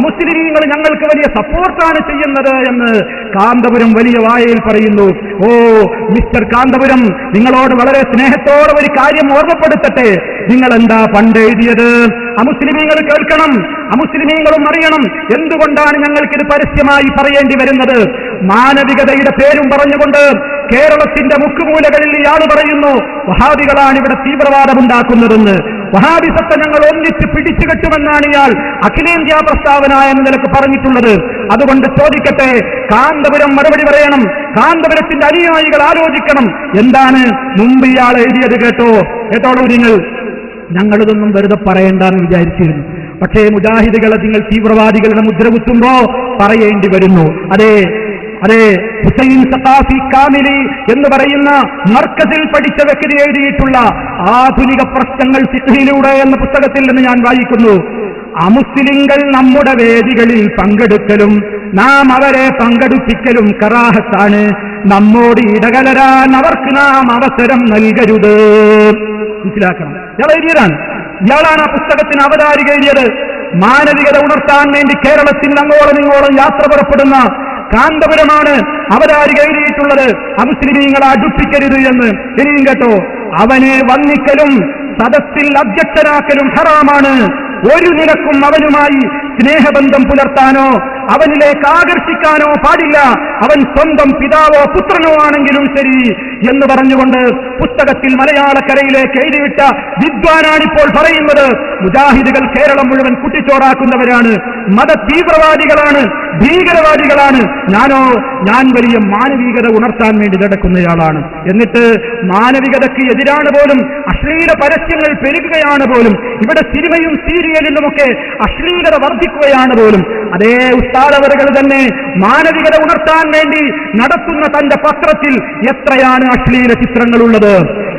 അമുസ്ലിമീങ്ങൾ ഞങ്ങൾക്ക് വലിയ സപ്പോർട്ടാണ് ചെയ്യുന്നത് എന്ന് കാന്തപുരം വലിയ വായയിൽ പറയുന്നു. ഓ മിസ്റ്റർ കാന്തപുരം, നിങ്ങളോട് വളരെ സ്നേഹത്തോടെ ഒരു കാര്യം ഓർമ്മപ്പെടുത്തട്ടെ. നിങ്ങൾ എന്താ പണ്ട് എഴുതിയത്? അമുസ്ലിമീങ്ങൾ കേൾക്കണം, അമുസ്ലിമീങ്ങളും അറിയണം എന്തുകൊണ്ടാണ് ഞങ്ങൾക്കിത് പരസ്യമായി പറയേണ്ടി വരുന്നത്. മാനവികതയുടെ പേരും പറഞ്ഞുകൊണ്ട് കേരളത്തിന്റെ മുക്കുമൂലകളിൽ ഇയാൾ പറയുന്നു, വഹാബികളാണ് ഇവിടെ തീവ്രവാദമുണ്ടാക്കുന്നതെന്ന്. വഹാബിസത്തെ ഞങ്ങൾ ഒന്നിച്ച് പിടിച്ചു കെട്ടുമെന്നാണ് ഇയാൾ അഖിലേന്ത്യാ പ്രസ്താവന എന്ന നിലക്ക് പറഞ്ഞിട്ടുള്ളത്. അതുകൊണ്ട് ചോദിക്കട്ടെ, കാന്തപുരം മറുപടി പറയണം. കാന്തപുരത്തിന്റെ അനുയായികൾ ആലോചിക്കണം, എന്താണ് മുമ്പ് ഇയാൾ എഴുതിയത് കേട്ടോളൂ നിങ്ങൾ. ഞങ്ങളിതൊന്നും വെറുതെ പറയേണ്ടെന്ന് വിചാരിച്ചിരുന്നു, പക്ഷേ മുജാഹിദുകളെ നിങ്ങൾ തീവ്രവാദികളുടെ മുദ്ര കുത്തുമ്പോ പറയേണ്ടി വരുന്നു. അതെ, ഹുസൈൻ സഖാഫി കാമിലി എന്ന് പറയുന്ന മർക്കസിൽ പഠിച്ച വ്യക്തി എഴുതിയിട്ടുള്ള ആധുനിക പ്രശ്നങ്ങൾ ഫിഖ്ഹിലൂടെ എന്ന പുസ്തകത്തിൽ നിന്ന് ഞാൻ വായിക്കുന്നു. അമുസ്ലിങ്ങൾ നമ്മുടെ വേദികളിൽ പങ്കെടുക്കലും നാം അവരെ പങ്കെടുപ്പിക്കലും കറാഹത്താണ്. നമ്മോട് ഇടകലരാൻ അവർക്ക് നാം അവസരം നൽകരുത്. മനസ്സിലാക്കണം, ഇയാൾ എഴുതിയതാണ്. ഇയാളാണ് ആ പുസ്തകത്തിന് അവതാരിക എഴുതിയത്. മാനവികത ഉണർത്താൻ വേണ്ടി കേരളത്തിൽ അങ്ങോളം ഇങ്ങോളം യാത്ര പുറപ്പെടുന്ന കാന്തപുരമാണ് അവതാരിക എഴുതിയിട്ടുള്ളത്. അമുസ്ലിമീങ്ങളെ അടുപ്പിക്കരുത് എന്ന്. ഇനിയും കേട്ടോ, അവനെ വന്ദിക്കലും സദസ്സിൽ അധ്യക്ഷനാക്കലും ഹറാമാണ്. ഒരു നിലക്കും അവനുമായി സ്നേഹബന്ധം പുലർത്താനോ അവനിലേക്ക് ആകർഷിക്കാനോ പാടില്ല. അവൻ സ്വന്തം പിതാവോ പുത്രനോ ആണെങ്കിലും ശരി എന്ന് പറഞ്ഞുകൊണ്ട് പുസ്തകത്തിൽ മലയാളക്കരയിലേക്ക് എഴുതിവിട്ട വിദ്വാനാണിപ്പോൾ പറയുന്നത്, മുജാഹിദുകൾ കേരളം മുഴുവൻ കുട്ടിച്ചോറാക്കുന്നവരാണ്, മത തീവ്രവാദികളാണ്, ഭീകരവാദികളാണ്. ഞാൻ വലിയ മാനവികത ഉണർത്താൻ വേണ്ടി നടക്കുന്നയാളാണ്. എന്നിട്ട് മാനവികതയ്ക്ക് എതിരാണ് പോലും, അശ്ലീല പരസ്യങ്ങൾ പെരുകുകയാണ് പോലും. ഇവിടെ സിനിമയും സീരിയലിലുമൊക്കെ അശ്ലീലത വർദ്ധിക്കുകയാണ് പോലും. അതേ ഉസ്താദവറുകൾ തന്നെ മാനവികത ഉണർത്താൻ വേണ്ടി നടത്തുന്ന തന്റെ പത്രത്തിൽ എത്രയാണ് അശ്ലീല ചിത്രങ്ങളുള്ളത്.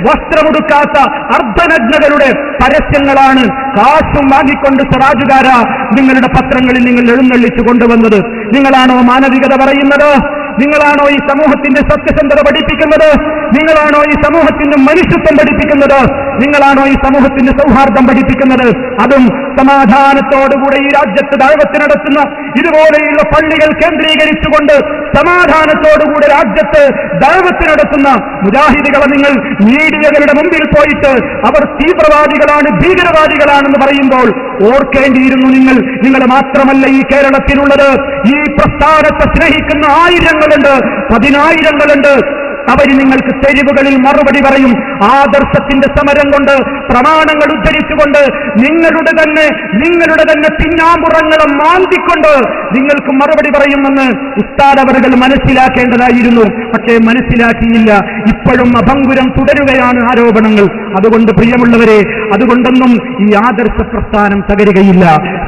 വസ്ത്രമുടുക്കാത്ത അർദ്ധനഗ്നകളുടെ പരസ്യങ്ങളാണ് കാശും വാങ്ങിക്കൊണ്ട് സ്വരാജുകാര നിങ്ങളുടെ പത്രങ്ങളിൽ നിങ്ങൾ എഴുന്നള്ളിച്ചു കൊണ്ടുവന്നത്. നിങ്ങളാണോ മാനവികത പറയുന്നത്? നിങ്ങളാണോ ഈ സമൂഹത്തിന്റെ സത്യസന്ധത പഠിപ്പിക്കുന്നത്? നിങ്ങളാണോ ഈ സമൂഹത്തിന്റെ മനുഷ്യത്വം പഠിപ്പിക്കുന്നത്? നിങ്ങളാണോ ഈ സമൂഹത്തിന്റെ സൗഹാർദ്ദം പഠിപ്പിക്കുന്നത്? അതും സമാധാനത്തോടുകൂടെ ഈ രാജ്യത്ത് ദഅവത്ത് നടത്തുന്ന ഇതുപോലെയുള്ള പള്ളികൾ കേന്ദ്രീകരിച്ചുകൊണ്ട് സമാധാനത്തോടുകൂടെ രാജ്യത്ത് ദഅവത്ത് നടത്തുന്ന മുജാഹിദുകളെ നിങ്ങൾ മീഡിയകളുടെ മുമ്പിൽ പോയിട്ട് അവർ തീവ്രവാദികളാണ്, ഭീകരവാദികളാണെന്ന് പറയുമ്പോൾ ഓർക്കേണ്ടിയിരുന്നു നിങ്ങൾ മാത്രമല്ല ഈ കേരളത്തിലുള്ളത്. ഈ പ്രസ്ഥാനത്തെ സ്നേഹിക്കുന്ന ആയിരങ്ങളുണ്ട്, പതിനായിരങ്ങളുണ്ട്. അവര് നിങ്ങൾക്ക് തെരുവുകളിൽ മറുപടി പറയും. ആദർശത്തിന്റെ സമരം കൊണ്ട്, പ്രമാണങ്ങൾ ഉദ്ധരിച്ചുകൊണ്ട്, നിങ്ങളുടെ തന്നെ പിന്നാമ്പുറങ്ങളെ മാന്തിക്കൊണ്ട് നിങ്ങൾക്ക് മറുപടി പറയുമെന്ന് ഉസ്താദവറുകൾ മനസ്സിലാക്കേണ്ടതായിരുന്നു. പക്ഷേ മനസ്സിലാക്കിയില്ല. ഇപ്പോഴും അഭംഗുരം തുടരുകയാണ് ആരോപണങ്ങൾ. അതുകൊണ്ട് പ്രിയമുള്ളവരെ, അതുകൊണ്ടൊന്നും ഈ ആദർശ പ്രസ്ഥാനം തകരുകയില്ല.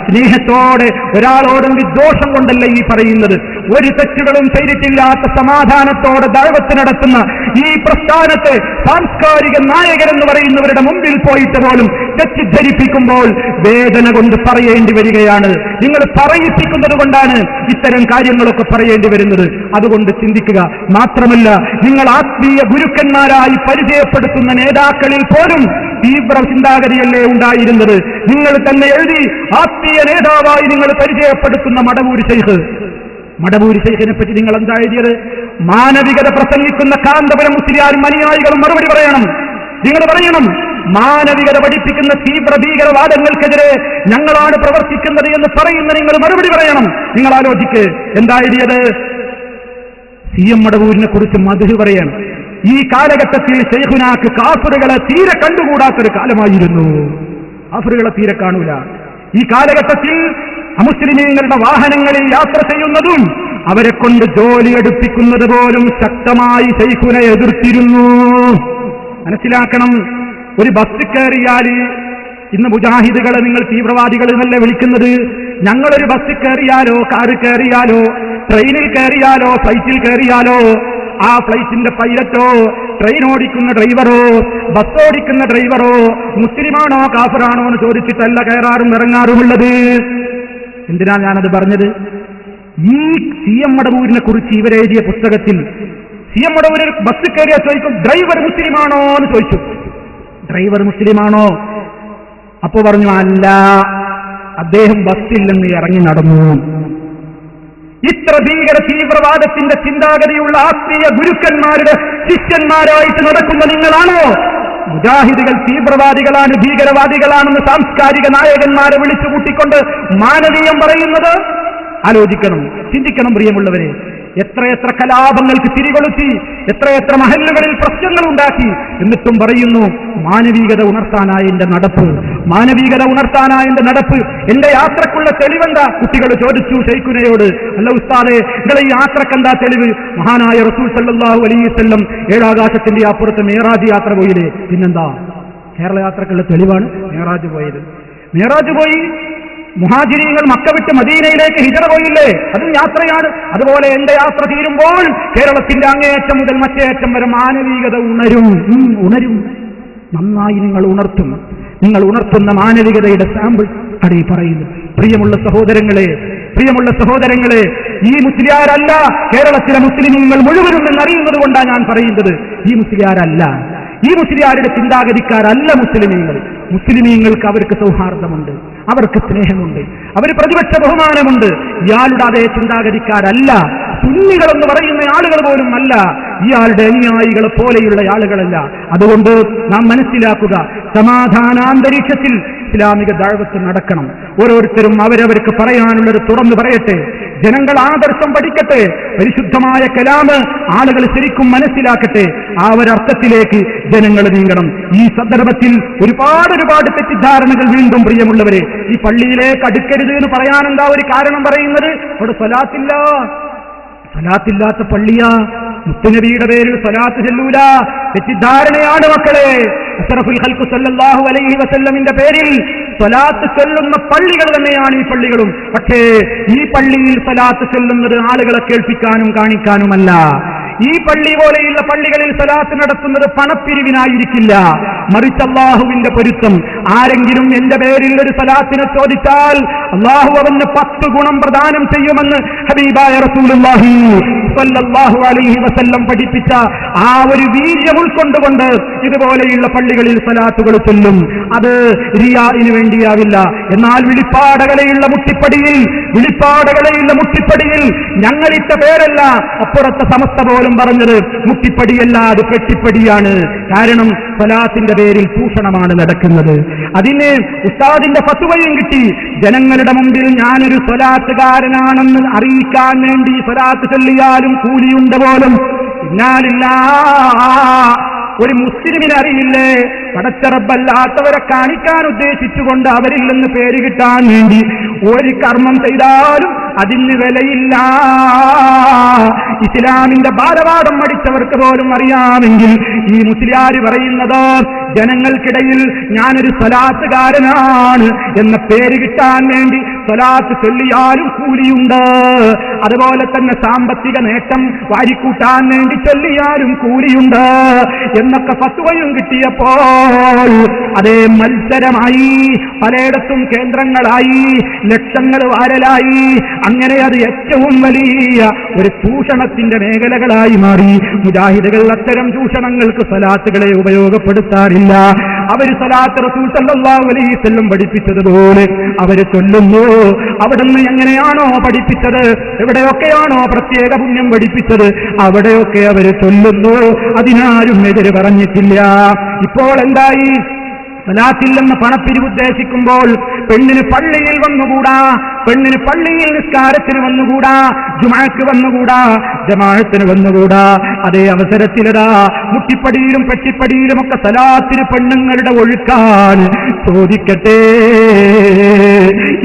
സ്നേഹത്തോടെ ഒരാളോടും വിദ്വേഷം കൊണ്ടല്ല ഈ പറയുന്നത്. ഒരു തെറ്റുകളും ചെയ്തിട്ടില്ലാത്ത സമാധാനത്തോടെ ദഅവത്ത് നടത്തുന്ന ഈ പ്രസ്ഥാനത്തെ സാംസ്കാരിക നായകരെന്ന് പറയുന്നവരുടെ മുമ്പിൽ പോയിട്ട് പോലും തെറ്റിദ്ധരിപ്പിക്കുമ്പോൾ വേദന കൊണ്ട് പറയേണ്ടി വരികയാണ്. നിങ്ങൾ പറയിപ്പിക്കുന്നത് കൊണ്ടാണ് ഇത്തരം കാര്യങ്ങളൊക്കെ പറയേണ്ടി വരുന്നത്. അതുകൊണ്ട് ചിന്തിക്കുക. മാത്രമല്ല, നിങ്ങൾ ആത്മീയ ഗുരുക്കന്മാരായി പരിചയപ്പെടുത്തുന്ന നേതാക്കളിൽ പോലും തീവ്ര ചിന്താഗതിയല്ലേ ഉണ്ടായിരുന്നത്? നിങ്ങൾ തന്നെ എഴുതി ആത്മീയ നേതാവായി നിങ്ങൾ പരിചയപ്പെടുത്തുന്ന മടവൂര് ശൈഖിനെ പറ്റി നിങ്ങൾ എന്താ എഴുതിയത്? മാനവികത പ്രസംഗിക്കുന്ന കാന്തപുരം മുസ്ലിയാരും അനുയായികളും മറുപടി പറയണം. നിങ്ങൾ പറയണം, മാനവികത പഠിപ്പിക്കുന്ന തീവ്ര ഭീകരവാദങ്ങൾക്കെതിരെ ഞങ്ങളാണ് പ്രവർത്തിക്കുന്നത് എന്ന് പറയുന്ന നിങ്ങൾ മറുപടി പറയണം. നിങ്ങൾ ആലോചിക്ക്, എന്താ എഴുതിയത്? CM മടവൂരിനെ കുറിച്ച് മദ്ഹ് പറയണം. ഈ കാലഘട്ടത്തിൽ ശൈഖുനാക്ക് കാഫിറുകളെ തീരെ കണ്ടുകൂടാത്തൊരു കാലമായിരുന്നു. കാഫിറുകളെ തീരെ കാണൂല. ഈ കാലഘട്ടത്തിൽ അമുസ്ലിമീങ്ങളുടെ വാഹനങ്ങളിൽ യാത്ര ചെയ്യുന്നതും അവരെ കൊണ്ട് ജോലി എടുപ്പിക്കുന്നത് പോലും ശക്തമായി ശൈഖുനെ എതിർത്തിരുന്നു. മനസ്സിലാക്കണം. ഒരു ബസ് കയറിയാൽ, ഇന്ന് മുജാഹിദുകളെ നിങ്ങൾ തീവ്രവാദികൾ എന്നല്ലേ വിളിക്കുന്നത്? ഞങ്ങളൊരു ബസ് കയറിയാലോ, കാറ് കയറിയാലോ, ട്രെയിനിൽ കയറിയാലോ, ഫ്ലൈറ്റിൽ കയറിയാലോ, ആ ഫ്ലൈറ്റിന്റെ പൈലറ്റോ, ട്രെയിൻ ഓടിക്കുന്ന ഡ്രൈവറോ, ബസ് ഓടിക്കുന്ന ഡ്രൈവറോ മുസ്ലിമാണോ കാഫിറാണോ എന്ന് ചോദിച്ചിട്ടല്ല കയറാറും ഇറങ്ങാറുമുള്ളത്. എന്തിനാ ഞാനത് പറഞ്ഞത്? ഈ CM മടവൂരിനെ കുറിച്ച് ഇവരെഴുതിയ പുസ്തകത്തിൽ CM മടവൂര് ബസ് കയറിയാൽ ചോദിക്കും, ഡ്രൈവർ മുസ്ലിമാണോ എന്ന് ചോദിച്ചു. ഡ്രൈവർ മുസ്ലിമാണോ? അപ്പോ പറഞ്ഞു, അല്ല, അദ്ദേഹം ബസ്സിൽ നിന്ന് ഇറങ്ങി നടന്നു. ഇത്ര ഭീകര തീവ്രവാദത്തിന്റെ ചിന്താഗതിയുള്ള ആത്മീയ ഗുരുക്കന്മാരുടെ ശിഷ്യന്മാരായിട്ട് നടക്കുന്ന നിങ്ങളാണോ മുജാഹിദുകൾ തീവ്രവാദികളാണ്, ഭീകരവാദികളാണെന്ന് സാംസ്കാരിക നായകന്മാരെ വിളിച്ചു കൂട്ടിക്കൊണ്ട് മാനവീയം പറയുന്നത്? ആലോചിക്കണം, ചിന്തിക്കണം പ്രിയമുള്ളവരെ. എത്രയെത്ര കലാപങ്ങൾക്ക് തിരികൊളുത്തി, എത്രയെത്ര മഹല്ലുകളിൽ പ്രശ്നങ്ങൾ ഉണ്ടാക്കി, എന്നിട്ടും പറയുന്നു മാനവികത ഉണർത്താനായ എന്റെ നടപ്പ്, മാനവികത ഉണർത്താനായ എന്റെ നടപ്പ്. എന്റെ യാത്രക്കുള്ള തെളിവെന്താ? കുട്ടികൾ ചോദിച്ചു ശൈഖുനയോട്, അല്ല ഉസ്താദേ, നിങ്ങളെ ഈ യാത്രക്കെന്താ തെളിവ്? മഹാനായ റസൂൽ സല്ലല്ലാഹു അലൈഹി വസല്ലം ഏഴാകാശത്തിന്റെ അപ്പുറത്ത് മേറാജ് യാത്ര പോയില്ലേ? പിന്നെന്താ? കേരള യാത്രക്കുള്ള തെളിവാണ് മേറാജ് പോയത്. മേറാജ് പോയി. മുഹാജിരീങ്ങൾ മക്ക വിട്ട് മദീനയിലേക്ക് ഹിജറ പോയില്ലേ? അതും യാത്രയാണ്. അതുപോലെ എന്റെ യാത്ര തീരുമ്പോൾ കേരളത്തിന്റെ അങ്ങേയറ്റം മുതൽ മറ്റേയറ്റം വരെ മാനവികത ഉണരും. നന്നായി നിങ്ങൾ ഉണർത്തും. നിങ്ങൾ ഉണർത്തുന്ന മാനവികതയുടെ സാമ്പിൾ അടി പറയുന്നു. പ്രിയമുള്ള സഹോദരങ്ങളെ, ഈ മുസ്ലിയാരല്ല കേരളത്തിലെ മുസ്ലിമീങ്ങൾ മുഴുവനും എന്നറിയുന്നത് കൊണ്ടാണ് ഞാൻ പറയുന്നത്. ഈ മുസ്ലിയാരല്ല, ഈ മുസ്ലിയാരുടെ ചിന്താഗതിക്കാരല്ല മുസ്ലിമീങ്ങൾ. മുസ്ലിമീങ്ങൾക്ക് അവർക്ക് സൗഹാർദ്ദമുണ്ട്, അവർക്ക് സ്നേഹമുണ്ട്, അവർ പ്രതിപക്ഷ ബഹുമാനമുണ്ട്. ഇയാളുടെ അതേ ചിന്താഗതിക്കാരല്ല. സുന്നികളെന്ന് പറയുന്ന ആളുകൾ പോലും അല്ല, ഇയാളുടെ അനുയായികളെ പോലെയുള്ള ആളുകളല്ല. അതുകൊണ്ട് നാം മനസ്സിലാക്കുക, സമാധാനാന്തരീക്ഷത്തിൽ ഇസ്ലാമിക ദഅവത്ത് നടക്കണം. ഓരോരുത്തരും അവരവർക്ക് പറയാനുള്ളത് തുറന്നു പറയട്ടെ. ജനങ്ങൾ ആദർശം പഠിക്കട്ടെ. പരിശുദ്ധമായ കലാമ് ആളുകൾ ശരിക്കും മനസ്സിലാക്കട്ടെ. ആ ഒരർത്ഥത്തിലേക്ക് ജനങ്ങൾ നീങ്ങണം. ഈ സന്ദർഭത്തിൽ ഒരുപാട് തെറ്റിദ്ധാരണകൾ വീണ്ടും പ്രിയമുള്ളവരെ, ഈ പള്ളിയിലേക്ക് അടുക്കരുത് എന്ന് പറയാനെന്താ ഒരു കാരണം പറയുന്നത്? അവിടെ സ്വലാത്തില്ലാത്ത പള്ളിയാ, മുത്തുനബിയുടെ പേരിൽ സ്വലാത്ത് ചെല്ലൂല. തെറ്റിദ്ധാരണയാണ് മക്കളെ. അഷ്റഫുൽ ഖൽഖ് സല്ലല്ലാഹു അലൈഹി വസല്ലമിന്റെ പേരിൽ സ്വലാത്ത് ചൊല്ലുന്ന പള്ളികൾ തന്നെയാണ് ഈ പള്ളികളും. പക്ഷേ ഈ പള്ളിയിൽ സ്വലാത്ത് ചൊല്ലുന്നത് ആളുകളെ കേൾപ്പിക്കാനും കാണിക്കാനുമല്ല. ഈ പള്ളി പോലെയുള്ള പള്ളികളിൽ സ്വലാത്ത് നടത്തുന്നത് പണപ്പിരിവിനായിരിക്കില്ല, മറിച്ച് അല്ലാഹുവിന്റെ പൊരുത്തം. ആരെങ്കിലും എന്റെ പേരിൽ ഒരു സ്വലാത്തിനെ ചോദിച്ചാൽ അല്ലാഹു അവന് 10 ഗുണം പ്രദാനം ചെയ്യുമെന്ന് ഹബീബായ റസൂലുള്ളാഹി സ്വല്ലല്ലാഹു അലൈഹി വസല്ലം പഠിപ്പിച്ച ആ ഒരു വീര്യം ഉൾക്കൊണ്ടുകൊണ്ട് ഇതുപോലെയുള്ള പള്ളികളിൽ സ്വലാത്തുകൾ ചൊല്ലും. അത് റിയാഇന് വേണ്ടിയാവില്ല. എന്നാൽ വിളിപ്പാടകലയുള്ള മുട്ടിപ്പടിയിൽ ഞങ്ങളിട്ട പേരല്ല അപ്പുറത്തെ സമസ്ത പോലും പറഞ്ഞത് മുട്ടിപ്പടിയല്ല, അത് പെട്ടിപ്പടിയാണ്. കാരണം സ്വലാത്തിന്റെ പേരിൽ ചൂഷണമാണ് നടക്കുന്നത്. അതിന് ഉസ്താദിന്റെ ഫത്വയും കിട്ടി. ജനങ്ങളുടെ മുമ്പിൽ ഞാനൊരു സ്വലാത്തുകാരനാണെന്ന് അറിയിക്കാൻ വേണ്ടി സ്വലാത്ത് ചൊല്ലിയാലും കൂലിയുണ്ട് പോലും. ഒരു മുസ്ലിമിനെ അറിയില്ലേ? പടച്ചറബല്ലാത്തവരെ കാണിക്കാൻ ഉദ്ദേശിച്ചുകൊണ്ട് അവരിൽ നിന്ന് പേര് കിട്ടാൻ വേണ്ടി ഒരു കർമ്മം ചെയ്താലും അതിന് വിലയില്ല. ഇസ്ലാമിന്റെ ബാലപാഠം പഠിച്ചവർക്ക് പോലും അറിയാമെങ്കിൽ ഈ മുസ്ലിയാർ പറയുന്നത് ജനങ്ങൾക്കിടയിൽ ഞാനൊരു സ്വലാത്തുകാരനാണ് എന്ന പേര് കിട്ടാൻ വേണ്ടി സ്വലാത്ത് ചൊല്ലിയാലും കൂലിയുണ്ട്. അതുപോലെ തന്നെ സാമ്പത്തിക നേട്ടം വാരിക്കൂട്ടാൻ വേണ്ടി ചൊല്ലിയാലും കൂലിയുണ്ട് എന്നൊക്കെ ഫത്വയും കിട്ടിയപ്പോൾ അതേ മത്സരമായി, പലയിടത്തും കേന്ദ്രങ്ങളായി, ലക്ഷങ്ങൾ വാരലായി. അങ്ങനെ അത് ഏറ്റവും വലിയ ഒരു ചൂഷണത്തിന്റെ മേഖലകളായി മാറി. മുജാഹിദുകൾ അത്തരം ചൂഷണങ്ങൾക്ക് സ്വലാത്തുകളെ ഉപയോഗപ്പെടുത്താറില്ല. പാടില്ല. അവര് സ്വലാത്ത് റസൂൽ സല്ലല്ലാഹു അലൈഹി വസല്ലം പഠിപ്പിച്ചതുപോലെ അവര് ചൊല്ലുന്നു. അവിടുന്ന് എങ്ങനെയാണോ പഠിപ്പിച്ചത്, എവിടെയൊക്കെയാണോ പ്രത്യേക പുണ്യം പഠിപ്പിച്ചത്, അവിടെയൊക്കെ അവര് ചൊല്ലുന്നു. അതിനാരും എതിര് പറഞ്ഞിട്ടില്ല. ഇപ്പോൾ എന്തായി? സലാത്തിൽ നിന്ന് പണപ്പിരിവുദ്ദേശിക്കുമ്പോൾ പെണ്ണിന് പള്ളിയിൽ വന്നുകൂടാ, പെണ്ണിന് പള്ളിയിൽ നിസ്കാരത്തിന് വന്നുകൂടാ, ജുമാക്ക് വന്നുകൂടാ, ജമാഅത്തിന് വന്നുകൂടാ. അതേ അവസരത്തിലതാ മുട്ടിപ്പടിയിലും പെട്ടിപ്പടിയിലുമൊക്കെ സലാത്തിന് പെണ്ണുങ്ങളുടെ ഒഴുക്കാണ്. ചോദിക്കട്ടെ,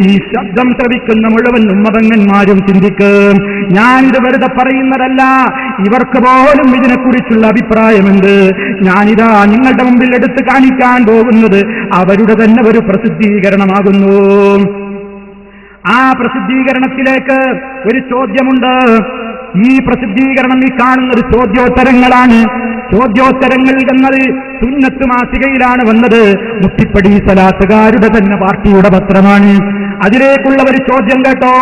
ഈ ശബ്ദം ശ്രവിക്കുന്ന മുഴുവൻ ഉമ്മതങ്ങന്മാരും ചിന്തിക്കും. ഞാനിത് വെറുതെ പറയുന്നതല്ല, ഇവർക്ക് പോലും ഇതിനെക്കുറിച്ചുള്ള അഭിപ്രായമുണ്ട്. ഞാനിതാ നിങ്ങളുടെ മുമ്പിൽ എടുത്തു കാണിക്കാൻ പോകുന്നത് അവരുടെ തന്നെ ഒരു പ്രസിദ്ധീകരണമാകുന്നു. ആ പ്രസിദ്ധീകരണത്തിലേക്ക് ഒരു ചോദ്യമുണ്ട്. ഈ പ്രസിദ്ധീകരണം ഈ കാണുന്നത് ചോദ്യോത്തരങ്ങളാണ്. ചോദ്യോത്തരങ്ങൾ എന്നത് സുന്നത്ത് മാസികയിലാണ് വന്നത്. മുട്ടിപ്പടി സലാത്തുകാരുടെ തന്നെ പാർട്ടിയുടെ പത്രമാണ്. അതിലേക്കുള്ള ഒരു ചോദ്യം കേട്ടോ.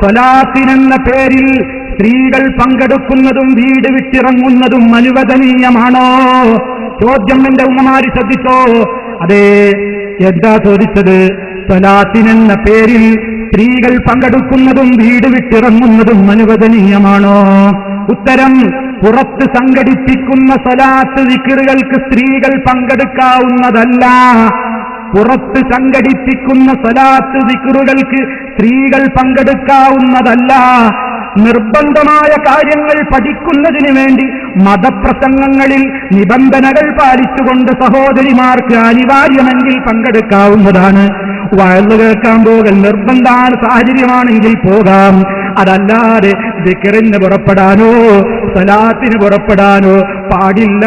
സലാത്തിനെന്ന പേരിൽ സ്ത്രീകൾ പങ്കെടുക്കുന്നതും വീട് വിട്ടിറങ്ങുന്നതും അനുവദനീയമാണോ? ചോദ്യം എന്റെ ഉമ്മമാര് ശ്രദ്ധിച്ചോ. അതെ, എന്താ ചോദിച്ചത്? സലാത്തിനെന്ന പേരിൽ സ്ത്രീകൾ പങ്കെടുക്കുന്നതും വീട് വിട്ടിറങ്ങുന്നതും അനുവദനീയമാണോ? ഉത്തരം, പുറത്ത് സംഘടിപ്പിക്കുന്ന സലാത്ത് ദിക്റുകൾക്ക് സ്ത്രീകൾ പങ്കെടുക്കാവുന്നതല്ല. പുറത്ത് സംഘടിപ്പിക്കുന്ന സലാത്ത് ദിക്റുകൾക്ക് സ്ത്രീകൾ പങ്കെടുക്കാവുന്നതല്ല. നിർബന്ധമായ കാര്യങ്ങൾ പഠിക്കുന്നതിന് വേണ്ടി മതപ്രസംഗങ്ങളിൽ നിബന്ധനകൾ പാലിച്ചുകൊണ്ട് സഹോദരിമാർക്ക് അനിവാര്യമെങ്കിൽ പങ്കെടുക്കാവുന്നതാണ്. വയലു കേൾക്കാൻ പോകൽ നിർബന്ധമാണ്, സാഹചര്യമാണെങ്കിൽ പോകാം. അതല്ലാതെ ദിക്റിന് പുറപ്പെടാനോ സലാത്തിന് പുറപ്പെടാനോ പാടില്ല.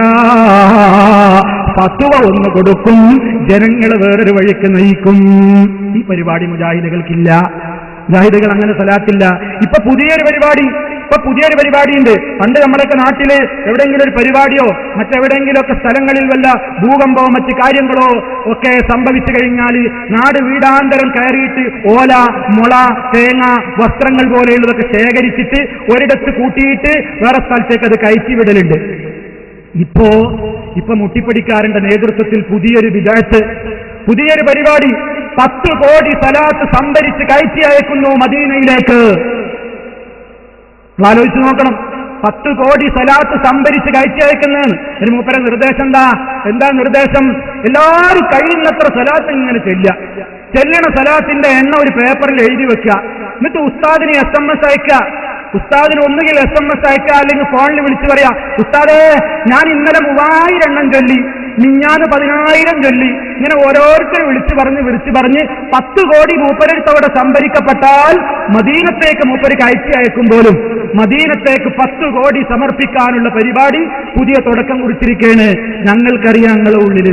ഫത്വ ഒന്ന് കൊടുക്കും, ജനങ്ങളെ വേറൊരു വഴിക്ക് നയിക്കും. ഈ പരിപാടി മുജാഹിദുകൾക്കില്ല. മുജാഹിദുകൾ അങ്ങനെ സലാത്തില്ല. ഇപ്പൊ പുതിയൊരു പരിപാടിയുണ്ട്. പണ്ട് നമ്മുടെയൊക്കെ നാട്ടില് എവിടെയെങ്കിലും ഒരു പരിപാടിയോ മറ്റെവിടെയെങ്കിലുമൊക്കെ സ്ഥലങ്ങളിൽ വല്ല ഭൂകമ്പോ മറ്റ് കാര്യങ്ങളോ ഒക്കെ സംഭവിച്ചു കഴിഞ്ഞാൽ നാട് വീടാന്തരം കയറിയിട്ട് ഓല, മുള, തേങ്ങ, വസ്ത്രങ്ങൾ പോലെയുള്ളതൊക്കെ ശേഖരിച്ചിട്ട് ഒരിടത്ത് കൂട്ടിയിട്ട് വേറെ സ്ഥലത്തേക്ക് അത് കയറ്റി വിടലുണ്ട്. ഇപ്പൊ മുട്ടിപ്പടിക്കാരന്റെ നേതൃത്വത്തിൽ പുതിയൊരു വിദഗ്ധ, പുതിയൊരു പരിപാടി. 10 കോടി സലാത്ത് സംഭരിച്ച് കയറ്റി അയക്കുന്നു മദീനയിലേക്ക്. ആലോചിച്ച് നോക്കണം. 10 കോടി സലാത്ത് സംഭരിച്ച് കയറ്റി അയക്കുന്നതാണ്. ഒരു മൂപ്പരെ നിർദ്ദേശം എന്താ നിർദ്ദേശം? എല്ലാവരും കഴിയുന്നത്ര സലാത്ത് ഇങ്ങനെ ചെല്ലണ സലാത്തിന്റെ എണ്ണ ഒരു പേപ്പറിൽ എഴുതി വെക്കുക. എന്നിട്ട് ഉസ്താദിന് SMS അയക്കുക. ഉസ്താദിന് ഒന്നുകിൽ SMS അയക്കുക, അല്ലെങ്കിൽ ഫോണിൽ വിളിച്ചു പറയാ, ഉസ്താദേ ഞാൻ ഇന്നലെ 3000 എണ്ണം ചൊല്ലി, മിഞ്ഞാന്ന് 10,000 ചൊല്ലി. ഇങ്ങനെ ഓരോരുത്തരും വിളിച്ചു പറഞ്ഞ് 10 കോടി മൂപ്പരടുത്തവിടെ സംഭരിക്കപ്പെട്ടാൽ മദീനത്തേക്ക് മൂപ്പര് കയറ്റി അയക്കുമ്പോഴും മദീനത്തേക്ക് 10 കോടി സമർപ്പിക്കാനുള്ള പരിപാടി പുതിയ തുടക്കം കുറിച്ചിരിക്കുകയാണ്. ഞങ്ങൾക്കറിയാം ഞങ്ങളുടെ ഉള്ളിൽ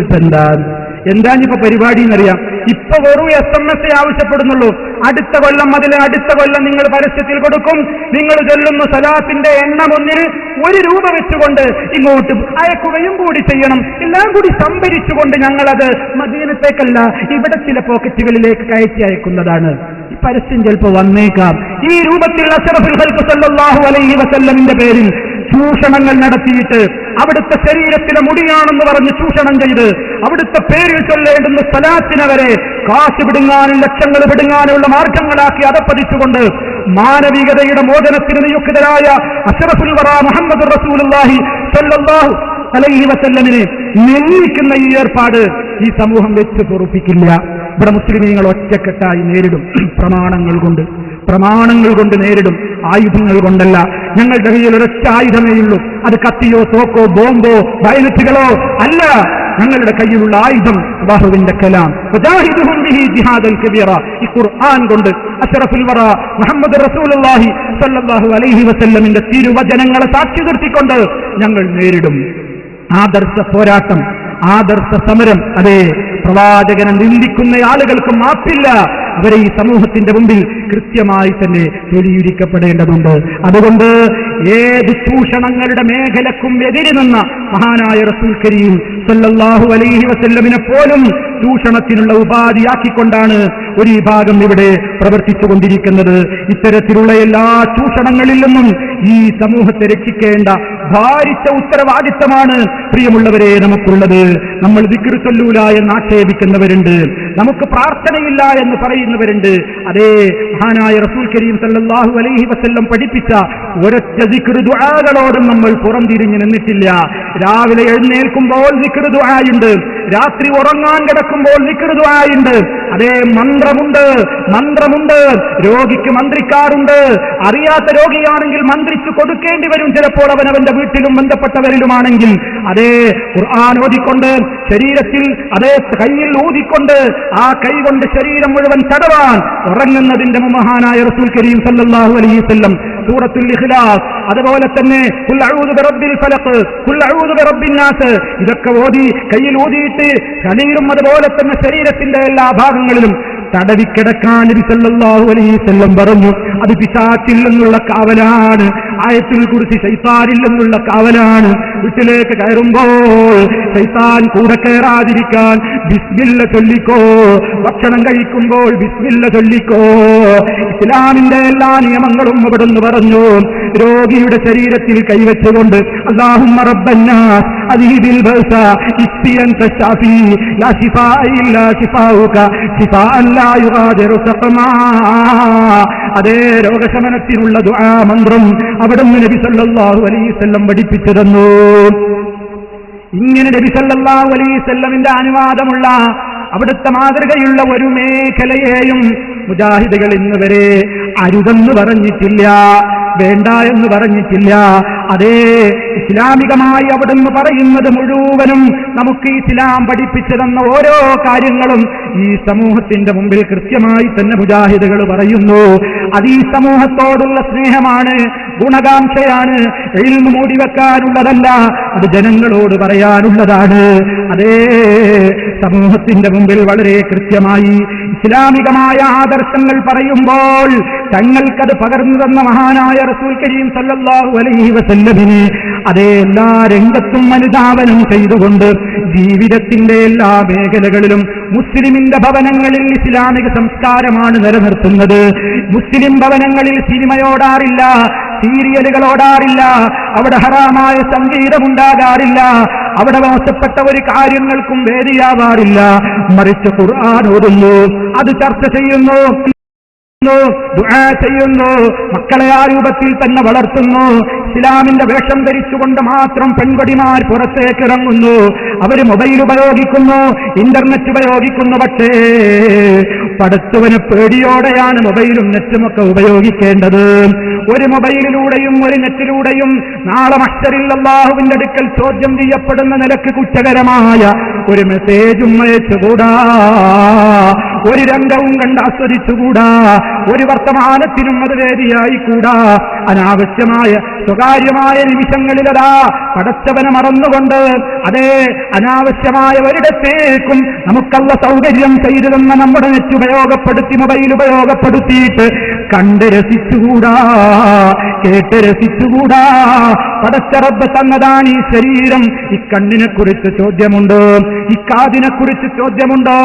എന്താണിപ്പോ പരിപാടി എന്നറിയാം. ഇപ്പൊ വെറും SMS ആവശ്യപ്പെടുന്നുള്ളൂ. അടുത്ത കൊല്ലം നിങ്ങൾ പരസ്യത്തിൽ കൊടുക്കും. നിങ്ങൾ ചൊല്ലുന്ന സലാത്തിന്റെ എണ്ണം ഒന്നിന് 1 രൂപ വെച്ചുകൊണ്ട് ഇങ്ങോട്ട് അയക്കുകയും കൂടി ചെയ്യണം. എല്ലാം കൂടി സംഭരിച്ചുകൊണ്ട് ഞങ്ങളത് മദീനത്തേക്കല്ല, ഇവിടെ ചില പോക്കറ്റുകളിലേക്ക് കയറ്റി അയക്കുന്നതാണ്. ഈ പരസ്യം ചിലപ്പോൾ വന്നേക്കാം. ഈ രൂപത്തിൽ അഷ്റഫുൽ ഖൽഖ് സല്ലല്ലാഹു അലൈഹി വസല്ലമിന്റെ പേരിൽ ചൂഷണങ്ങൾ നടത്തിയിട്ട് അവിടുത്തെ ശരീരത്തിലെ മുടിയാണെന്ന് പറഞ്ഞ് ചൂഷണം ചെയ്ത് അവിടുത്തെ പേരിൽ ചൊല്ലേണ്ടുന്ന സലാത്തിനവരെ കാശ് പിടുങ്ങാനും ലക്ഷങ്ങൾ പിടുങ്ങാനുള്ള മാർഗങ്ങളാക്കി അതപ്പതിച്ചുകൊണ്ട് മാനവികതയുടെ മോചനത്തിന് നിയുക്തരായ അഷ്റഫുൽ വറ മുഹമ്മദ് റസൂലുള്ളാഹി സ്വല്ലല്ലാഹു അലൈഹി വസല്ലമിനെ നിന്ദിക്കുന്ന ഈ ഏർപ്പാട് ഈ സമൂഹം വെച്ച് പൊറുപ്പിക്കില്ല. ഇവിടെ മുസ്ലിമീങ്ങൾ ഒറ്റക്കെട്ടായി നേരിടും. പ്രമാണങ്ങൾ കൊണ്ട് നേരിടും, ആയുധങ്ങൾ കൊണ്ടല്ല. ഞങ്ങളുടെ കയ്യിൽ ഒരൊറ്റ ആയുധമേ ഉള്ളൂ. അത് കത്തിയോ തോക്കോ ബോംബോ ബയലറ്റുകളോ അല്ല. ഞങ്ങളുടെ കയ്യിലുള്ള ആയുധം അല്ലാഹുവിന്റെ കലാം. വജാഹിദുഹും ബിഹി ജിഹാദൻ കബീറ. ഈ ഖുർആൻ കൊണ്ട് അഷ്റഫുൽ വറ മുഹമ്മദ് റസൂലുള്ളാഹി സ്വല്ലല്ലാഹു അലൈഹി വസല്ലമിന്റെ തിരുവചനങ്ങളെ സാക്ഷി നിർത്തിക്കൊണ്ട് ഞങ്ങൾ നേരിടും. ആദർശ പോരാട്ടം, ആദർശ സമരം. അതെ, പ്രവാചകനെ നിന്ദിക്കുന്ന ആളുകൾക്ക് മാപ്പില്ല. അവരെ ഈ സമൂഹത്തിന്റെ മുമ്പിൽ കൃത്യമായി തന്നെ തൊലിയിരിക്കപ്പെടേണ്ടതുണ്ട്. അതുകൊണ്ട് ഏത് ചൂഷണങ്ങളുടെ മേഖലക്കും എതിരി നിന്ന മഹാനായ റസൂൽ കരീം സല്ലല്ലാഹു അലൈഹി വസല്ലമിനെ പോലും ചൂഷണത്തിനുള്ള ഉപാധിയാക്കിക്കൊണ്ടാണ് ഒരു വിഭാഗം ഇവിടെ പ്രവർത്തിച്ചുകൊണ്ടിരിക്കുന്നത്. ഇത്തരത്തിലുള്ള എല്ലാ ചൂഷണങ്ങളിൽ നിന്നും ഈ സമൂഹത്തെ രക്ഷിക്കേണ്ട ഭാരിച്ച ഉത്തരവാദിത്തമാണ് പ്രിയമുള്ളവരെ നമുക്കുള്ളത്. നമ്മൾ ദിക്ർ ചൊല്ലൂല എന്ന് ആക്ഷേപിക്കുന്നവരുണ്ട്, നമുക്ക് പ്രാർത്ഥനയില്ല എന്ന് പറയുന്നവരുണ്ട്. അതേ മഹാനായ റസൂൽ കരീം സല്ലല്ലാഹു അലൈഹി വസല്ലം പഠിപ്പിച്ച ഒരൊറ്റ ദിക്ർ ദുആകളോടും നമ്മൾ പുറംതിരിഞ്ഞു നിന്നിട്ടില്ല. രാവിലെ എഴുന്നേൽക്കുമ്പോൾ ദിക്ർ ദുആയുണ്ട്, രാത്രി ഉറങ്ങാൻ കിടക്കുമ്പോൾ ദിക്ർ ദുആയുണ്ട്. അതേ മന്ത്രമുണ്ട്. രോഗിക്ക് മന്ത്രിക്കാറുണ്ട്. അറിയാത്ത രോഗിയാണെങ്കിൽ മന്ത്രിച്ചു കൊടുക്കേണ്ടി വരും ചിലപ്പോൾ അവനവന്റെ വീട്ടിലും ബന്ധപ്പെട്ടവരിലുമാണെങ്കിൽ. അതേ ഖുർആൻ ഓതിക്കൊണ്ട് ശരീരത്തിൽ അതേ കയ്യിൽ ഊതിക്കൊണ്ട് ആ കൈ കൊണ്ട് ശരീരം മുഴുവൻ തടവാൻ ഉറങ്ങുന്നതിന്റെ മഹാനായ റസൂൽ കരീം സല്ലല്ലാഹു അലൈഹി വസല്ലം സൂറത്തുൽ ഇഖ്ലാസ്, അതുപോലെ തന്നെ ഖുൽ അഊദു ബിറബ്ബിൽ ഫലഖ്, ഖുൽ അഊദു ബിറബ്ബിൻ നാസ്, ഇതൊക്കെ ഓതി കയ്യിൽ ഊതിയിട്ട് ശരീരം അതുപോലെ തന്നെ ശരീരത്തിന്റെ എല്ലാ ഭാഗങ്ങളിലും തടവിക്കിടക്കാൻ നബി സല്ലല്ലാഹു അലൈഹി വസല്ലം പറഞ്ഞു. അത് പിശാചിൽ നിന്നുള്ള കാവലാണ്, ആയത്തുൽ കുർസി ശൈത്താനിൽ നിന്നുള്ള കാവലാണ്. വീട്ടിലേക്ക് കയറുമ്പോൾ ശൈത്താൻ കൂടെ കയറാതിരിക്കാൻ ബിസ്മില്ല ചൊല്ലിക്കോ, ഭക്ഷണം കഴിക്കുമ്പോൾ ബിസ്മില്ല ചൊല്ലിക്കോ. ഇസ്ലാമിന്റെ എല്ലാ നിയമങ്ങളും അവിടുന്ന് പറഞ്ഞു. രോഗിയുടെ ശരീരത്തിൽ കൈവച്ചുകൊണ്ട് അല്ലാഹുമ്മ റബ്ബന്നാസ് അദീബിൽ ബഅസ ഇശ്ഫി അൻത ശാഫി ലാ ശിഫാഅ ഇല്ലാ ശിഫാഉക ശിഫാഅൻ ലാ യുഗാദിറു സഖമാ. അതേ രോഗശമനത്തിനുള്ള ദുആ മന്ത്രം അവിടുന്ന് നബി സല്ലല്ലാഹു അലൈഹി വസല്ലം പഠിപ്പിച്ചു തന്നു. ഇങ്ങനെ നബി സല്ലല്ലാഹു അലൈഹി വസല്ലമിന്റെ അനുവാദമുള്ള അവിടുത്തെ മാതൃകയുള്ള ഒരു മേഖലയെയും മുജാഹിദുകൾ ഇന്നുവരെ അരുതെന്ന് പറഞ്ഞിട്ടില്ല, വേണ്ട എന്ന് പറഞ്ഞിട്ടില്ല. അതേ ഇസ്ലാമികമായി അവിടുന്ന് പറയുന്നത് മുഴുവനും നമുക്ക് ഇസ്ലാം പഠിപ്പിച്ചു തന്ന ഓരോ കാര്യങ്ങളും ഈ സമൂഹത്തിന്റെ മുമ്പിൽ കൃത്യമായി തന്നെ മുജാഹിദുകൾ പറയുന്നു. അത് ഈ സമൂഹത്തോടുള്ള സ്നേഹമാണ്, ഗുണകാംക്ഷയാണ്, ഇൽമു മൂടിവെക്കാനുള്ളതല്ല, അത് ജനങ്ങളോട് പറയാനുള്ളതാണ്. അതേ സമൂഹത്തിന്റെ മുമ്പിൽ വളരെ കൃത്യമായി ഇസ്ലാമികമായ ആദർശങ്ങൾ പറയുമ്പോൾ തങ്ങൾക്കത് പകർന്നു തന്ന മഹാനായ റസൂൽ കരീം സല്ലല്ലാഹു അലൈഹി വസല്ലമിനെ അതേ എല്ലാ രംഗത്തും അനുധാവനം ചെയ്തുകൊണ്ട് ജീവിതത്തിന്റെ എല്ലാ മേഖലകളിലും മുസ്ലിമിന്റെ ഭവനങ്ങളിൽ ഇസ്ലാമിക സംസ്കാരമാണ് നിലനിർത്തുന്നത്. മുസ്ലിം ഭവനങ്ങളിൽ സിനിമയോടാറില്ല, സീരിയലുകളോടാറില്ല, അവിടെ ഹറാമായ സംഗീതമുണ്ടാകാറില്ല, അവിടെ മോശപ്പെട്ട ഒരു കാര്യങ്ങൾക്കും വേദിയാവാറില്ല. മറിച്ച് ഖുർആൻ ഓതുന്നു, അത് ചർച്ച ചെയ്യുന്നു, ദുആ ചെയ്യുന്നു, മക്കളെ ആ രൂപത്തിൽ തന്നെ വളർത്തുന്നു. ഇസ്ലാമിന്റെ വേഷം ധരിച്ചുകൊണ്ട് മാത്രം പെൺകൊടിമാർ പുറത്തേക്ക് ഇറങ്ങുന്നു. അവർ മൊബൈൽ ഉപയോഗിക്കുന്നു, ഇന്റർനെറ്റ് ഉപയോഗിക്കുന്നു. പക്ഷേ പടച്ചവന് പേടിയോടെയാണ് മൊബൈലും നെറ്റുമൊക്കെ ഉപയോഗിക്കേണ്ടത്. ഒരു മൊബൈലിലൂടെയും ഒരു നെറ്റിലൂടെയും നാളെ മഹ്ശറിൽ അല്ലാഹുവിന്റെ അടുക്കൽ ചോദ്യം ചെയ്യപ്പെടുന്ന നിലക്ക് കുറ്റകരമായ ഒരു മെസ്സേജും അയച്ചുകൂടാ, ഒരു രംഗവും കണ്ട് ആസ്വദിച്ചുകൂടാ, ഒരു വർത്തമാനത്തിനും അത് വേദിയായിക്കൂടാ. അനാവശ്യമായ സ്വകാര്യമായ നിമിഷങ്ങളിലതാ പടച്ചവനെ മറന്നുകൊണ്ട് അതേ അനാവശ്യമായ ഒരിടത്തേക്കും നമുക്കല്ല സൗകര്യം ചെയ്തു തന്ന നമ്മുടെ നെറ്റ് ഉപയോഗപ്പെടുത്തി മൊബൈൽ ഉപയോഗപ്പെടുത്തിയിട്ട് കണ്ട് രസിച്ചുകൂടാ, കേട്ട് രസിച്ചുകൂടാ. പടച്ച റബ്ബ് തന്നതാണ് ഈ ശരീരം. ഈ കണ്ണിനെ കുറിച്ച് ചോദ്യമുണ്ട്, ഈ കാതിനെ കുറിച്ച് ചോദ്യമുണ്ട്,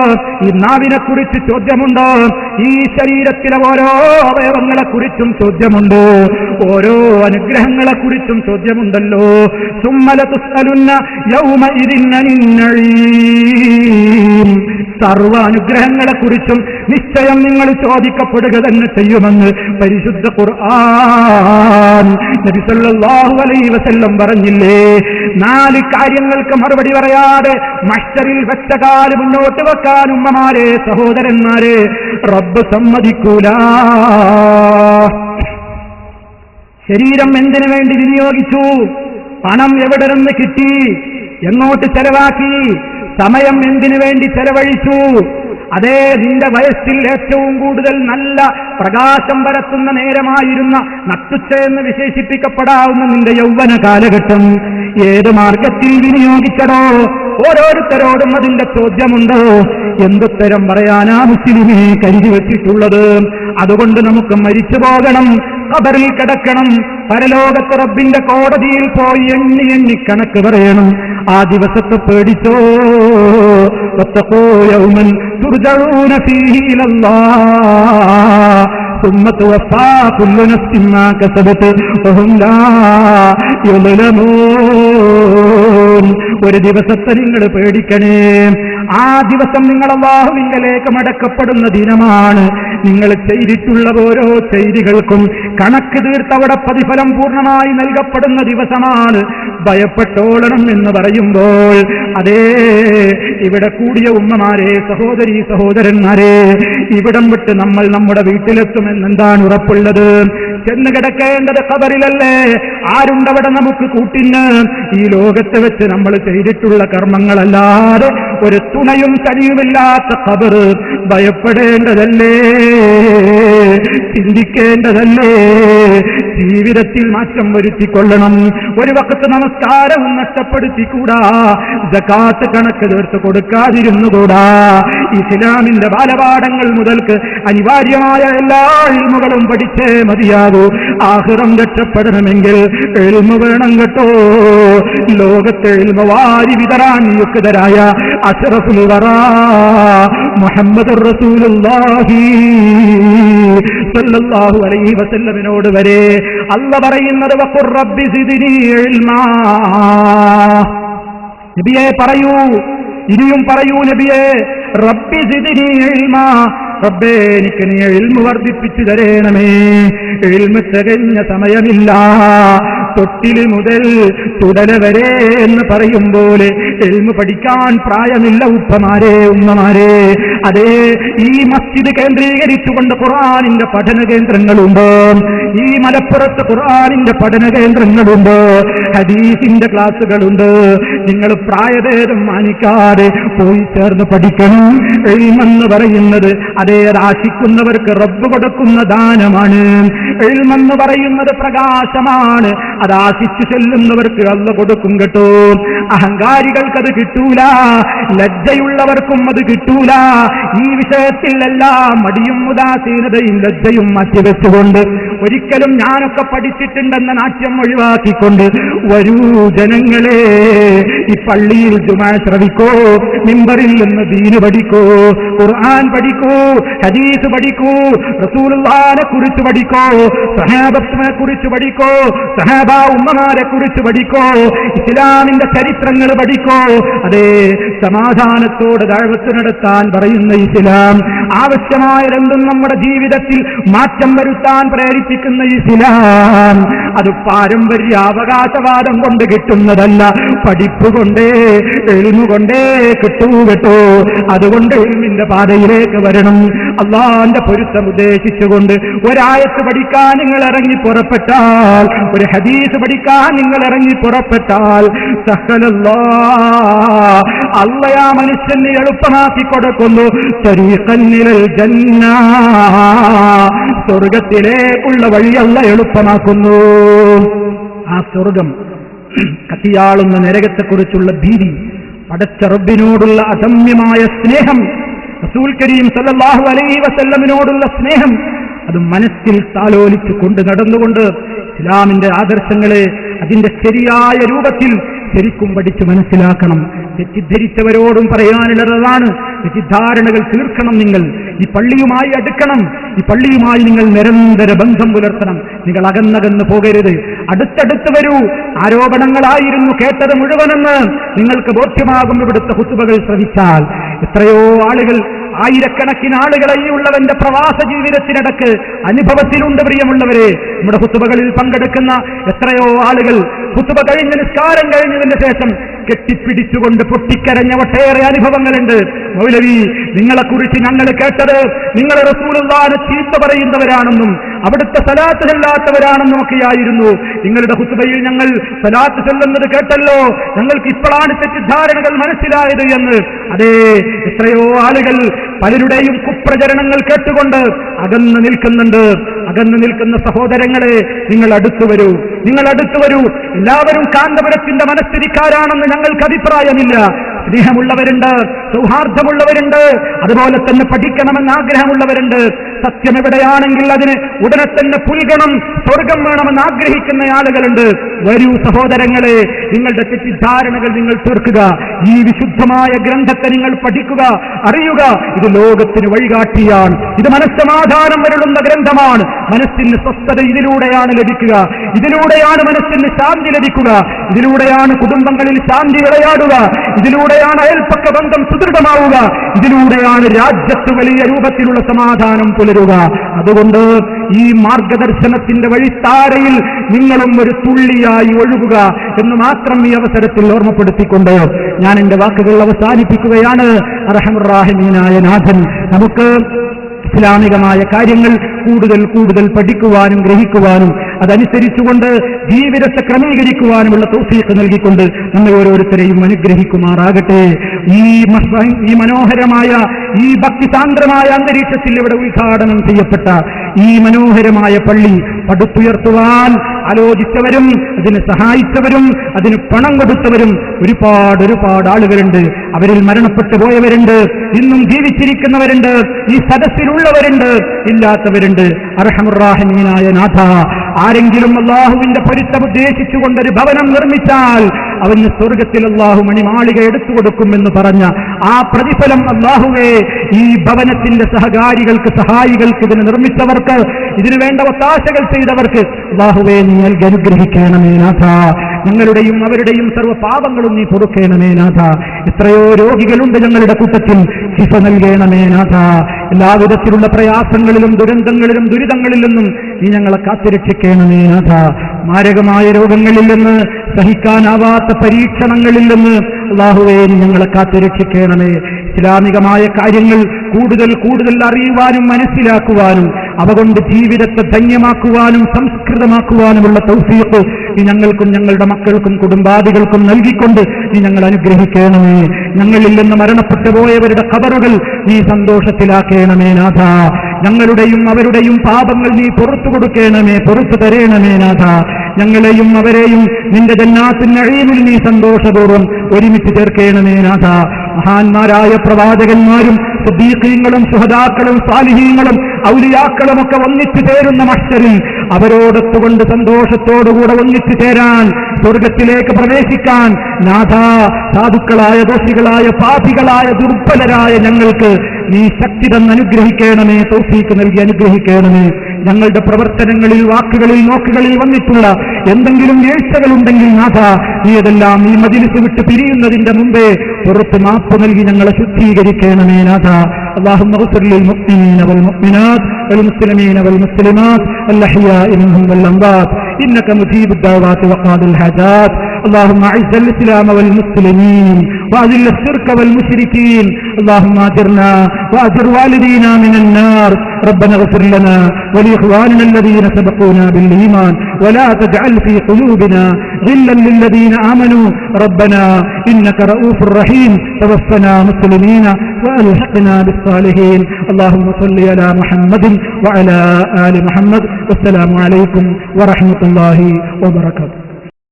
ഈ നാവിനെ കുറിച്ച് ചോദ്യമുണ്ട്, ഈ ശരീരത്തിലെ ഓരോ അവയവങ്ങളെ കുറിച്ചും ചോദ്യമുണ്ട്, ഓരോ അനുഗ്രഹങ്ങളെ കുറിച്ചും ചോദ്യമുണ്ടല്ലോ. സുമ്മല തുസ്അലുന്ന യൗമഇദിൻ അനിൻ നഈം. സർവ്വ അനുഗ്രഹങ്ങളെ കുറിച്ചും നിശ്ചയം നിങ്ങൾ ചോദിക്കപ്പെടുക തന്നെ ചെയ്യുമെന്ന് പരിശുദ്ധ ഖുർആൻ. നബി സല്ലല്ലാഹു അലൈഹി വസല്ലം പറഞ്ഞില്ലേ, 4 കാര്യങ്ങൾക്ക് മറുപടി പറയാതെ മഹ്ശറിൽ വെച്ച കാല് മുന്നോട്ട് വെക്കാൻ ഉമ്മമാരെ, സഹോദരന്മാരെ, റബ്ബ് സമ്മതിക്കൂല. ശരീരം എന്തിനു വേണ്ടി വിനിയോഗിച്ചു, പണം എവിടെ നിന്ന് കിട്ടി, എങ്ങോട്ട് ചെലവാക്കി, സമയം എന്തിനു വേണ്ടി ചെലവഴിച്ചു. അതേ നിന്റെ വയസ്സിൽ ഏറ്റവും കൂടുതൽ നല്ല പ്രകാശം പരത്തുന്ന നേരമായിരുന്ന നട്ടുച്ച എന്ന് വിശേഷിപ്പിക്കപ്പെടാവുന്ന നിന്റെ യൗവന കാലഘട്ടം ഏത് മാർഗത്തിൽ വിനിയോഗിച്ചടോ? ഓരോരുത്തരോടും അതിന്റെ ചോദ്യമുണ്ടോ? എന്തുത്തരം പറയാനാ മുസ്ലിമേ കരുതി വെച്ചിട്ടുള്ളത്? അതുകൊണ്ട് നമുക്ക് മരിച്ചു പോകണം, ഖബറിൽ കിടക്കണം, പരലോകത്ത് റബ്ബിന്റെ കോടതിയിൽ പോയി എണ്ണി എണ്ണി കണക്ക് പറയണം. ആ ദിവസത്തെ പേടിച്ചോ. വത്തഖൂ യൗമൻ തുർജഊന ഫീഹി ഇലല്ലാഹ് ثم توفى كل نفس ما كسبت وهم لا يظلمون. ഒരു ദിവസത്തെ നിങ്ങൾ പേടിക്കണേ. ആ ദിവസം നിങ്ങൾ അല്ലാഹുവിങ്കലേക്ക് മടക്കപ്പെടുന്ന ദിനമാണ്. നിങ്ങൾ ചെയ്തിട്ടുള്ള ഓരോ ചെയ്തികൾക്കും കണക്ക് തീർത്തവിടെ പ്രതിഫലം പൂർണ്ണമായി നൽകപ്പെടുന്ന ദിവസമാണ്. ഭയപ്പെട്ടോളണം എന്ന് പറയുമ്പോൾ അതേ ഇവിടെ കൂടിയ ഉമ്മമാരെ, സഹോദരീ സഹോദരന്മാരെ, ഇവിടം വിട്ട് നമ്മൾ നമ്മുടെ വീട്ടിലെത്തുമെന്നെന്താണ് ഉറപ്പുള്ളത്? ചെന്ന് കിടക്കേണ്ടത് ഖബറിലല്ലേ? ആരുണ്ടവിടെ നമുക്ക് കൂട്ടിന്? ഈ ലോകത്ത് വെച്ച് നമ്മൾ ചെയ്തിട്ടുള്ള കർമ്മങ്ങളല്ലാതെ ഒരു തുണയും തനിയുമില്ലാത്ത ഖബർ. ഭയപ്പെടേണ്ടതല്ലേ? ചിന്തിക്കേണ്ടതല്ലേ? ജീവിതത്തിൽ മാറ്റം വരുത്തിക്കൊള്ളണം. ഒരു വഖത്ത് നമസ്കാരവും നഷ്ടപ്പെടുത്തിക്കൂടാ. സകാത്ത് കണക്ക് തീർത്ത് കൊടുക്കാതിരുന്നുകൂടാ. ഇസ്ലാമിന്റെ ബാലപാഠങ്ങൾ മുതൽക്ക് അനിവാര്യമായ എല്ലാ ഇൽമുകളും പഠിച്ചേ മതിയാകൂ. ആഖിറം രക്ഷപ്പെടണമെങ്കിൽ ഇൽമു വേണം കേട്ടോ. ലോകത്തെ ഇൽമു വാരി വിതറാൻ യുക്തരായ അഷ്റഫുൽ വറാ മുഹമ്മദുർ റസൂലുള്ളാഹി സല്ലല്ലാഹു അലൈഹി വസല്ലമിനോട് വരെ അല്ലാഹു പറയുന്നത് വഖുർ റബ്ബി സിദ്നി ഇൽമാ. നബിയെ പറയൂ, ഇനിയും പറയൂ നബിയെ, റബ്ബി സിദ്നി ഇൽമാ, റബ്ബേ എനിക്ക് നീ ഇൽമു വർദ്ധിപ്പിച്ചു തരേണമേ. ഇൽമു തികഞ്ഞ സമയമില്ല. തൊട്ടില് മുതൽ തുടല വരെ എന്ന് പറയും പോലെ ഇൽമു പഠിക്കാൻ പ്രായമില്ല ഉപ്പമാരെ, ഉമ്മമാരെ. അതേ, ഈ മസ്ജിദ് കേന്ദ്രീകരിച്ചുകൊണ്ട് ഖുർആനിന്റെ പഠന കേന്ദ്രങ്ങളുണ്ട്. ഈ മലപ്പുറത്ത് ഖുർആനിന്റെ പഠന കേന്ദ്രങ്ങളുണ്ട്. ഹദീസിന്റെ ക്ലാസുകളുണ്ട്. നിങ്ങൾ പ്രായഭേദം മാനിക്കാതെ പോയി ചേർന്ന് പഠിക്കണം. ഇൽമെന്ന് പറയുന്നത് അതേ ആശിക്കുന്നവർക്ക് റബ്ബ് കൊടുക്കുന്ന ദാനമാണ്. ഇൽമെന്ന് പറയുന്നത് പ്രകാശമാണ്. അത് ആശിച്ചു ചെല്ലുന്നവർക്ക് അല്ലാഹു കൊടുക്കും കേട്ടോ. അഹങ്കാരികൾക്കത് കിട്ടൂല, ലജ്ജയുള്ളവർക്കും അത് കിട്ടൂല. ഈ വിഷയത്തിൽ എല്ലാം മടിയും ഉദാസീനതയും ലജ്ജയും മാറ്റിവെച്ചുകൊണ്ട് ഒരിക്കലും ഞാനൊക്കെ പഠിച്ചിട്ടുണ്ടെന്ന നാട്യം ഒഴിവാക്കിക്കൊണ്ട് വരൂ ജനങ്ങളെ, ഈ പള്ളിയിൽ ജുമാ ശ്രവിക്കോ, മിമ്പറിൽ നിന്ന് ദീന് പഠിക്കോ, ഖുർആൻ പഠിക്കൂ, ഹദീസ് പഠിക്കൂ, റസൂലുള്ളാഹിനെ കുറിച്ച് പഠിക്കോ, സഹാബത്തിനെ കുറിച്ച് പഠിക്കോ, സഹാബ ഉമ്മമാരെ കുറിച്ച് പഠിക്കോ, ഇസ്ലാമിന്റെ ചരിത്രങ്ങൾ പഠിക്കോ. അതേ, സമാധാനത്തോടെ ദഅവത്ത് നടത്താൻ പറയുന്ന ഇസ്ലാം, ആവശ്യമായ രണ്ടും നമ്മുടെ ജീവിതത്തിൽ മാറ്റം വരുത്താൻ പ്രേരിപ്പിക്കുന്ന ഇസ്ലാം, അത് പാരമ്പര്യ അവകാശവാദം കൊണ്ട് കിട്ടുന്നതല്ല, പഠിപ്പ് കൊണ്ടേ ഇൽമു കൊണ്ടേ കിട്ടൂ കേട്ടോ. അതുകൊണ്ട് ഇൽമിന്റെ പാതയിലേക്ക് വരണം. അല്ലാഹുവിന്റെ പൊരുത്തം ഉദ്ദേശിച്ചുകൊണ്ട് ഒരായത്ത് പഠിക്കാൻ നിങ്ങൾ ഇറങ്ങി പുറപ്പെട്ടാൽ, ഒരു ഹദീസ് പഠിക്കാൻ നിങ്ങൾ ഇറങ്ങി പുറപ്പെട്ടാൽ, അല്ലാഹു ആ മനുഷ്യനെ എളുപ്പമാക്കി കൊടുക്കുന്നു. തരീഖൻ ഇലൽ ജന്ന, സ്വർഗത്തിലേക്കുള്ള വഴി അല്ലാഹു എളുപ്പമാക്കുന്നു. ആ സ്വർഗം, കത്തിയാളുന്ന നരകത്തെക്കുറിച്ചുള്ള ഭീതി, പടച്ച റബ്ബിനോടുള്ള അദമ്യമായ സ്നേഹം, റസൂൽ കരീം സല്ലല്ലാഹു അലൈഹി വസല്ലമിനോടുള്ള സ്നേഹം, അത് മനസ്സിൽ താലോലിച്ചു കൊണ്ട് നടന്നുകൊണ്ട് ഇസ്ലാമിന്റെ ആദർശങ്ങളെ അതിന്റെ ശരിയായ രൂപത്തിൽ ശരിക്കും പഠിച്ച് മനസ്സിലാക്കണം. തെറ്റിദ്ധരിച്ചവരോടും പറയാനുള്ളതാണ്, തെറ്റിദ്ധാരണകൾ തീർക്കണം. നിങ്ങൾ ഈ പള്ളിയുമായി അടുക്കണം. ഈ പള്ളിയുമായി നിങ്ങൾ നിരന്തര ബന്ധം പുലർത്തണം. നിങ്ങൾ അകന്നകന്ന് പോകരുത്. അടുത്തടുത്ത് വരൂ. ആരോപണങ്ങളായിരുന്നു കേട്ടത് മുഴുവനെന്ന് നിങ്ങൾക്ക് ബോധ്യമാകും ഇവിടുത്തെ ഖുതുബകൾ ശ്രവിച്ചാൽ. എത്രയോ ആളുകൾ, ആയിരക്കണക്കിന് ആളുകളെ ഈ ഉള്ളവന്റെ പ്രവാസ ജീവിതത്തിനിടക്ക് അനുഭവത്തിലുണ്ട്. പ്രിയമുള്ളവരെ, നമ്മുടെ ഖുതുബകളിൽ പങ്കെടുക്കുന്ന എത്രയോ ആളുകൾ ഖുതുബ കഴിഞ്ഞ്, നിസ്കാരം കഴിഞ്ഞതിന് ശേഷം കെട്ടിപ്പിടിച്ചുകൊണ്ട് പൊട്ടിക്കരഞ്ഞ ഒട്ടേറെ അനുഭവങ്ങളുണ്ട്. മൗലവി, നിങ്ങളെക്കുറിച്ച് ഞങ്ങൾ കേട്ടത് നിങ്ങൾ റസൂലുള്ളാഹിനെ ചീത്ത പറയുന്നവരാണെന്നും അവിടുത്തെ സലാത്ത് ചെല്ലാത്തവരാണെന്നും ഒക്കെയായിരുന്നു. നിങ്ങളുടെ ഖുതുബയിൽ ഞങ്ങൾ സലാത്ത് ചെല്ലുന്നത് കേട്ടല്ലോ, ഞങ്ങൾക്ക് ഇപ്പോഴാണ് തെറ്റിദ്ധാരണകൾ മനസ്സിലായത് എന്ന്. അതേ, എത്രയോ ആളുകൾ പലരുടെയും കുപ്രചരണങ്ങൾ കേട്ടുകൊണ്ട് അകന്നു നിൽക്കുന്നുണ്ട്. അകന്നു നിൽക്കുന്ന സഹോദരങ്ങളെ, നിങ്ങൾ അടുത്തു വരൂ, നിങ്ങൾ അടുത്തു വരൂ. എല്ലാവരും കാന്തപുരത്തിന്റെ മനസ്ഥിതിക്കാരാണെന്ന് ഞങ്ങൾക്ക് അഭിപ്രായമില്ല. സ്നേഹമുള്ളവരുണ്ട്, സൗഹാർദ്ദമുള്ളവരുണ്ട്, അതുപോലെ തന്നെ പഠിക്കണമെന്ന് ആഗ്രഹമുള്ളവരുണ്ട്. സത്യം എവിടെയാണെങ്കിൽ അതിന് ഉടനെ തന്നെ പുൽകണം, സ്വർഗം വേണമെന്ന് ആഗ്രഹിക്കുന്ന ആളുകളുണ്ട്. വരൂ സഹോദരങ്ങളെ, നിങ്ങളുടെ തെറ്റിദ്ധാരണകൾ നിങ്ങൾ തീർക്കുക. ഈ വിശുദ്ധമായ ഗ്രന്ഥത്തെ നിങ്ങൾ പഠിക്കുക, അറിയുക. ഇത് ലോകത്തിന് വഴികാട്ടിയാണ്. ഇത് മനസ്സമാധാനം വരുന്ന ഗ്രന്ഥമാണ്. മനസ്സിന് സ്വസ്ഥത ഇതിലൂടെയാണ് ലഭിക്കുക. ഇതിലൂടെയാണ് മനസ്സിന് ശാന്തി ലഭിക്കുക. ഇതിലൂടെയാണ് കുടുംബങ്ങളിൽ ശാന്തി വിളയാടുക. ഇതിലൂടെയാണ് അയൽപ്പക്ക ബന്ധം സുദൃഢമാവുക. ഇതിലൂടെയാണ് രാജ്യത്ത് വലിയ രൂപത്തിലുള്ള സമാധാനം പുലരുക. അതുകൊണ്ട് ഈ മാർഗദർശനത്തിന്റെ വഴിത്താരയിൽ നിങ്ങളും ഒരു തുള്ളിയായി ഒഴുകുക എന്ന് മാത്രം ഈ അവസരത്തിൽ ഓർമ്മപ്പെടുത്തിക്കൊണ്ട് ഞാൻ എന്റെ വാക്കുകൾ അവസാനിപ്പിക്കുകയാണ്. അർഹമുർ റഹീമീനായ നാഥൻ നമുക്ക് ഇസ്ലാമികമായ കാര്യങ്ങൾ കൂടുതൽ കൂടുതൽ പഠിക്കുവാനും ഗ്രഹിക്കുവാനും അതനുസരിച്ചുകൊണ്ട് ജീവിതത്തെ ക്രമീകരിക്കുവാനുമുള്ള തൗഫീഖ് നൽകിക്കൊണ്ട് നമ്മെ ഓരോരുത്തരെയും അനുഗ്രഹിക്കുമാറാകട്ടെ. ഈ മനോഹരമായ ഈ ഭക്തിസാന്ദ്രമായ അന്തരീക്ഷത്തിൽ ഇവിടെ ഉദ്ഘാടനം ചെയ്യപ്പെട്ട ഈ മനോഹരമായ പള്ളി പടുത്തുയർത്തുവാൻ ആലോചിച്ചവരും അതിന് സഹായിച്ചവരും അതിന് പണം കൊടുത്തവരും ഒരുപാട് ആളുകളുണ്ട്. അവരിൽ മരണപ്പെട്ടു പോയവരുണ്ട്, ഇന്നും ജീവിച്ചിരിക്കുന്നവരുണ്ട്, ഈ സദസ്സിലുള്ളവരുണ്ട്, ഇല്ലാത്തവരുണ്ട്. അർഹമുർ റഹീമീനായ നാഥ, ആരെങ്കിലും അല്ലാഹുവിന്റെ പൊരുത്തം ഉദ്ദേശിച്ചുകൊണ്ടൊരു ഭവനം നിർമ്മിച്ചാൽ അവന് സ്വർഗത്തിൽ അല്ലാഹു മണിമാളിക എടുത്തു കൊടുക്കുമെന്ന് പറഞ്ഞ ആ പ്രതിഫലം അല്ലാഹുവേ ഈ ഭവനത്തിന്റെ സഹകാരികൾക്ക്, സഹായികൾക്ക്, ഇതിന് നിർമ്മിച്ചവർക്ക്, ഇതിനു വേണ്ട ഒത്താശകൾ ചെയ്തവർക്ക് അല്ലാഹുവേ നീ നൽകി അനുഗ്രഹിക്കണമേ നാഥ. ഞങ്ങളുടെയും അവരുടെയും സർവ്വ പാപങ്ങളും നീ പൊറുക്കണമേ നാഥ. എത്രയോ രോഗികളുണ്ട് ഞങ്ങളുടെ കൂട്ടത്തിൽ, ശിഫ നൽകണമേ നാഥ. എല്ലാവിധത്തിലുള്ള പ്രയാസങ്ങളിലും ദുരന്തങ്ങളിലും ദുരിതങ്ങളിൽ നിന്നും നീ ഞങ്ങളെ കാത്തുരക്ഷിക്കണമേ നാഥ. മാരകമായ രോഗങ്ങളിൽ നിന്ന്, സഹിക്കാനാവാത്ത പരീക്ഷണങ്ങളിൽ നിന്ന് അല്ലാഹുവേ നീ ഞങ്ങളെ കാത്തുരക്ഷിക്കണമേ. ഇസ്ലാമികമായ കാര്യങ്ങൾ കൂടുതൽ കൂടുതൽ അറിയുവാനും മനസ്സിലാക്കുവാനും അവ കൊണ്ട് ജീവിതത്തെ ധന്യമാക്കുവാനും സംസ്കൃതമാക്കുവാനുമുള്ള തൗഫീഖ് നീ ഞങ്ങൾക്കും ഞങ്ങളുടെ മക്കൾക്കും കുടുംബാദികൾക്കും നൽകിക്കൊണ്ട് നീ ഞങ്ങൾ അനുഗ്രഹിക്കണമേ. ഞങ്ങളിൽ നിന്ന് മരണപ്പെട്ടു പോയവരുടെ ഖബറുകൾ നീ സന്തോഷത്തിലാക്കണമേ നാഥ. ഞങ്ങളുടെയും അവരുടെയും പാപങ്ങൾ നീ പുറത്തു കൊടുക്കണമേ, പുറത്തു തരണമേ നാഥ. ഞങ്ങളെയും അവരെയും നിന്റെ ജന്നാത്തുൻ നഈമിൽ നീ സന്തോഷപൂർവ്വം ഒരുമിച്ച് ചേർക്കണമേ നാഥ. മഹാന്മാരായ പ്രവാചകന്മാരും സിദ്ദീഖീങ്ങളും ശുഹദാക്കളും സാലിഹീങ്ങളും ഔലിയാക്കളും ഒക്കെ ഒന്നിച്ചു ചേരുന്ന മഹ്ശറിൽ അവരോടൊത്തുകൊണ്ട് സന്തോഷത്തോടുകൂടെ ഒന്നിച്ചു ചേരാൻ, സ്വർഗത്തിലേക്ക് പ്രവേശിക്കാൻ നാഥ സാധുക്കളായ, ദോഷികളായ, പാപികളായ, ദുർബലരായ ഞങ്ങൾക്ക് നീ ശക്തി തന്ന് അനുഗ്രഹിക്കണമേ, തൗഫീഖ് നൽകി അനുഗ്രഹിക്കണമേ. ഞങ്ങളുടെ പ്രവർത്തനങ്ങളിൽ, വാക്കുകളിൽ, നോക്കുകളിൽ വന്നിട്ടുള്ള എന്തെങ്കിലും വീഴ്ചകളുണ്ടെങ്കിൽ നാഥ നീ അതെല്ലാം ഈ മജ്‌ലിസ് വിട്ട് പിരിയുന്നതിന്റെ മുമ്പേ പുറത്ത് മാപ്പ് നൽകി ഞങ്ങളെ ശുദ്ധീകരിക്കണമേ നാഥ. اللهم اغفر للمؤمنين والمؤمنات والمسلمين والمسلمات الأحياء منهم والأموات إنك مجيب الدعوات وقاضي الحاجات. اللهم أعز الإسلام والمسلمين وأذل الشرك والمشركين. اللهم أجرنا وأجر والدينا من النار. ربنا اغفر لنا ولإخواننا الذين سبقونا بالإيمان ولا تجعل في قلوبنا غلا للذين آمنوا ربنا إنك رؤوف رحيم. توفنا مسلمين وألحقنا بالصالحين. اللهم صل على محمد وعلى آل محمد. والسلام عليكم ورحمة الله وبركاته.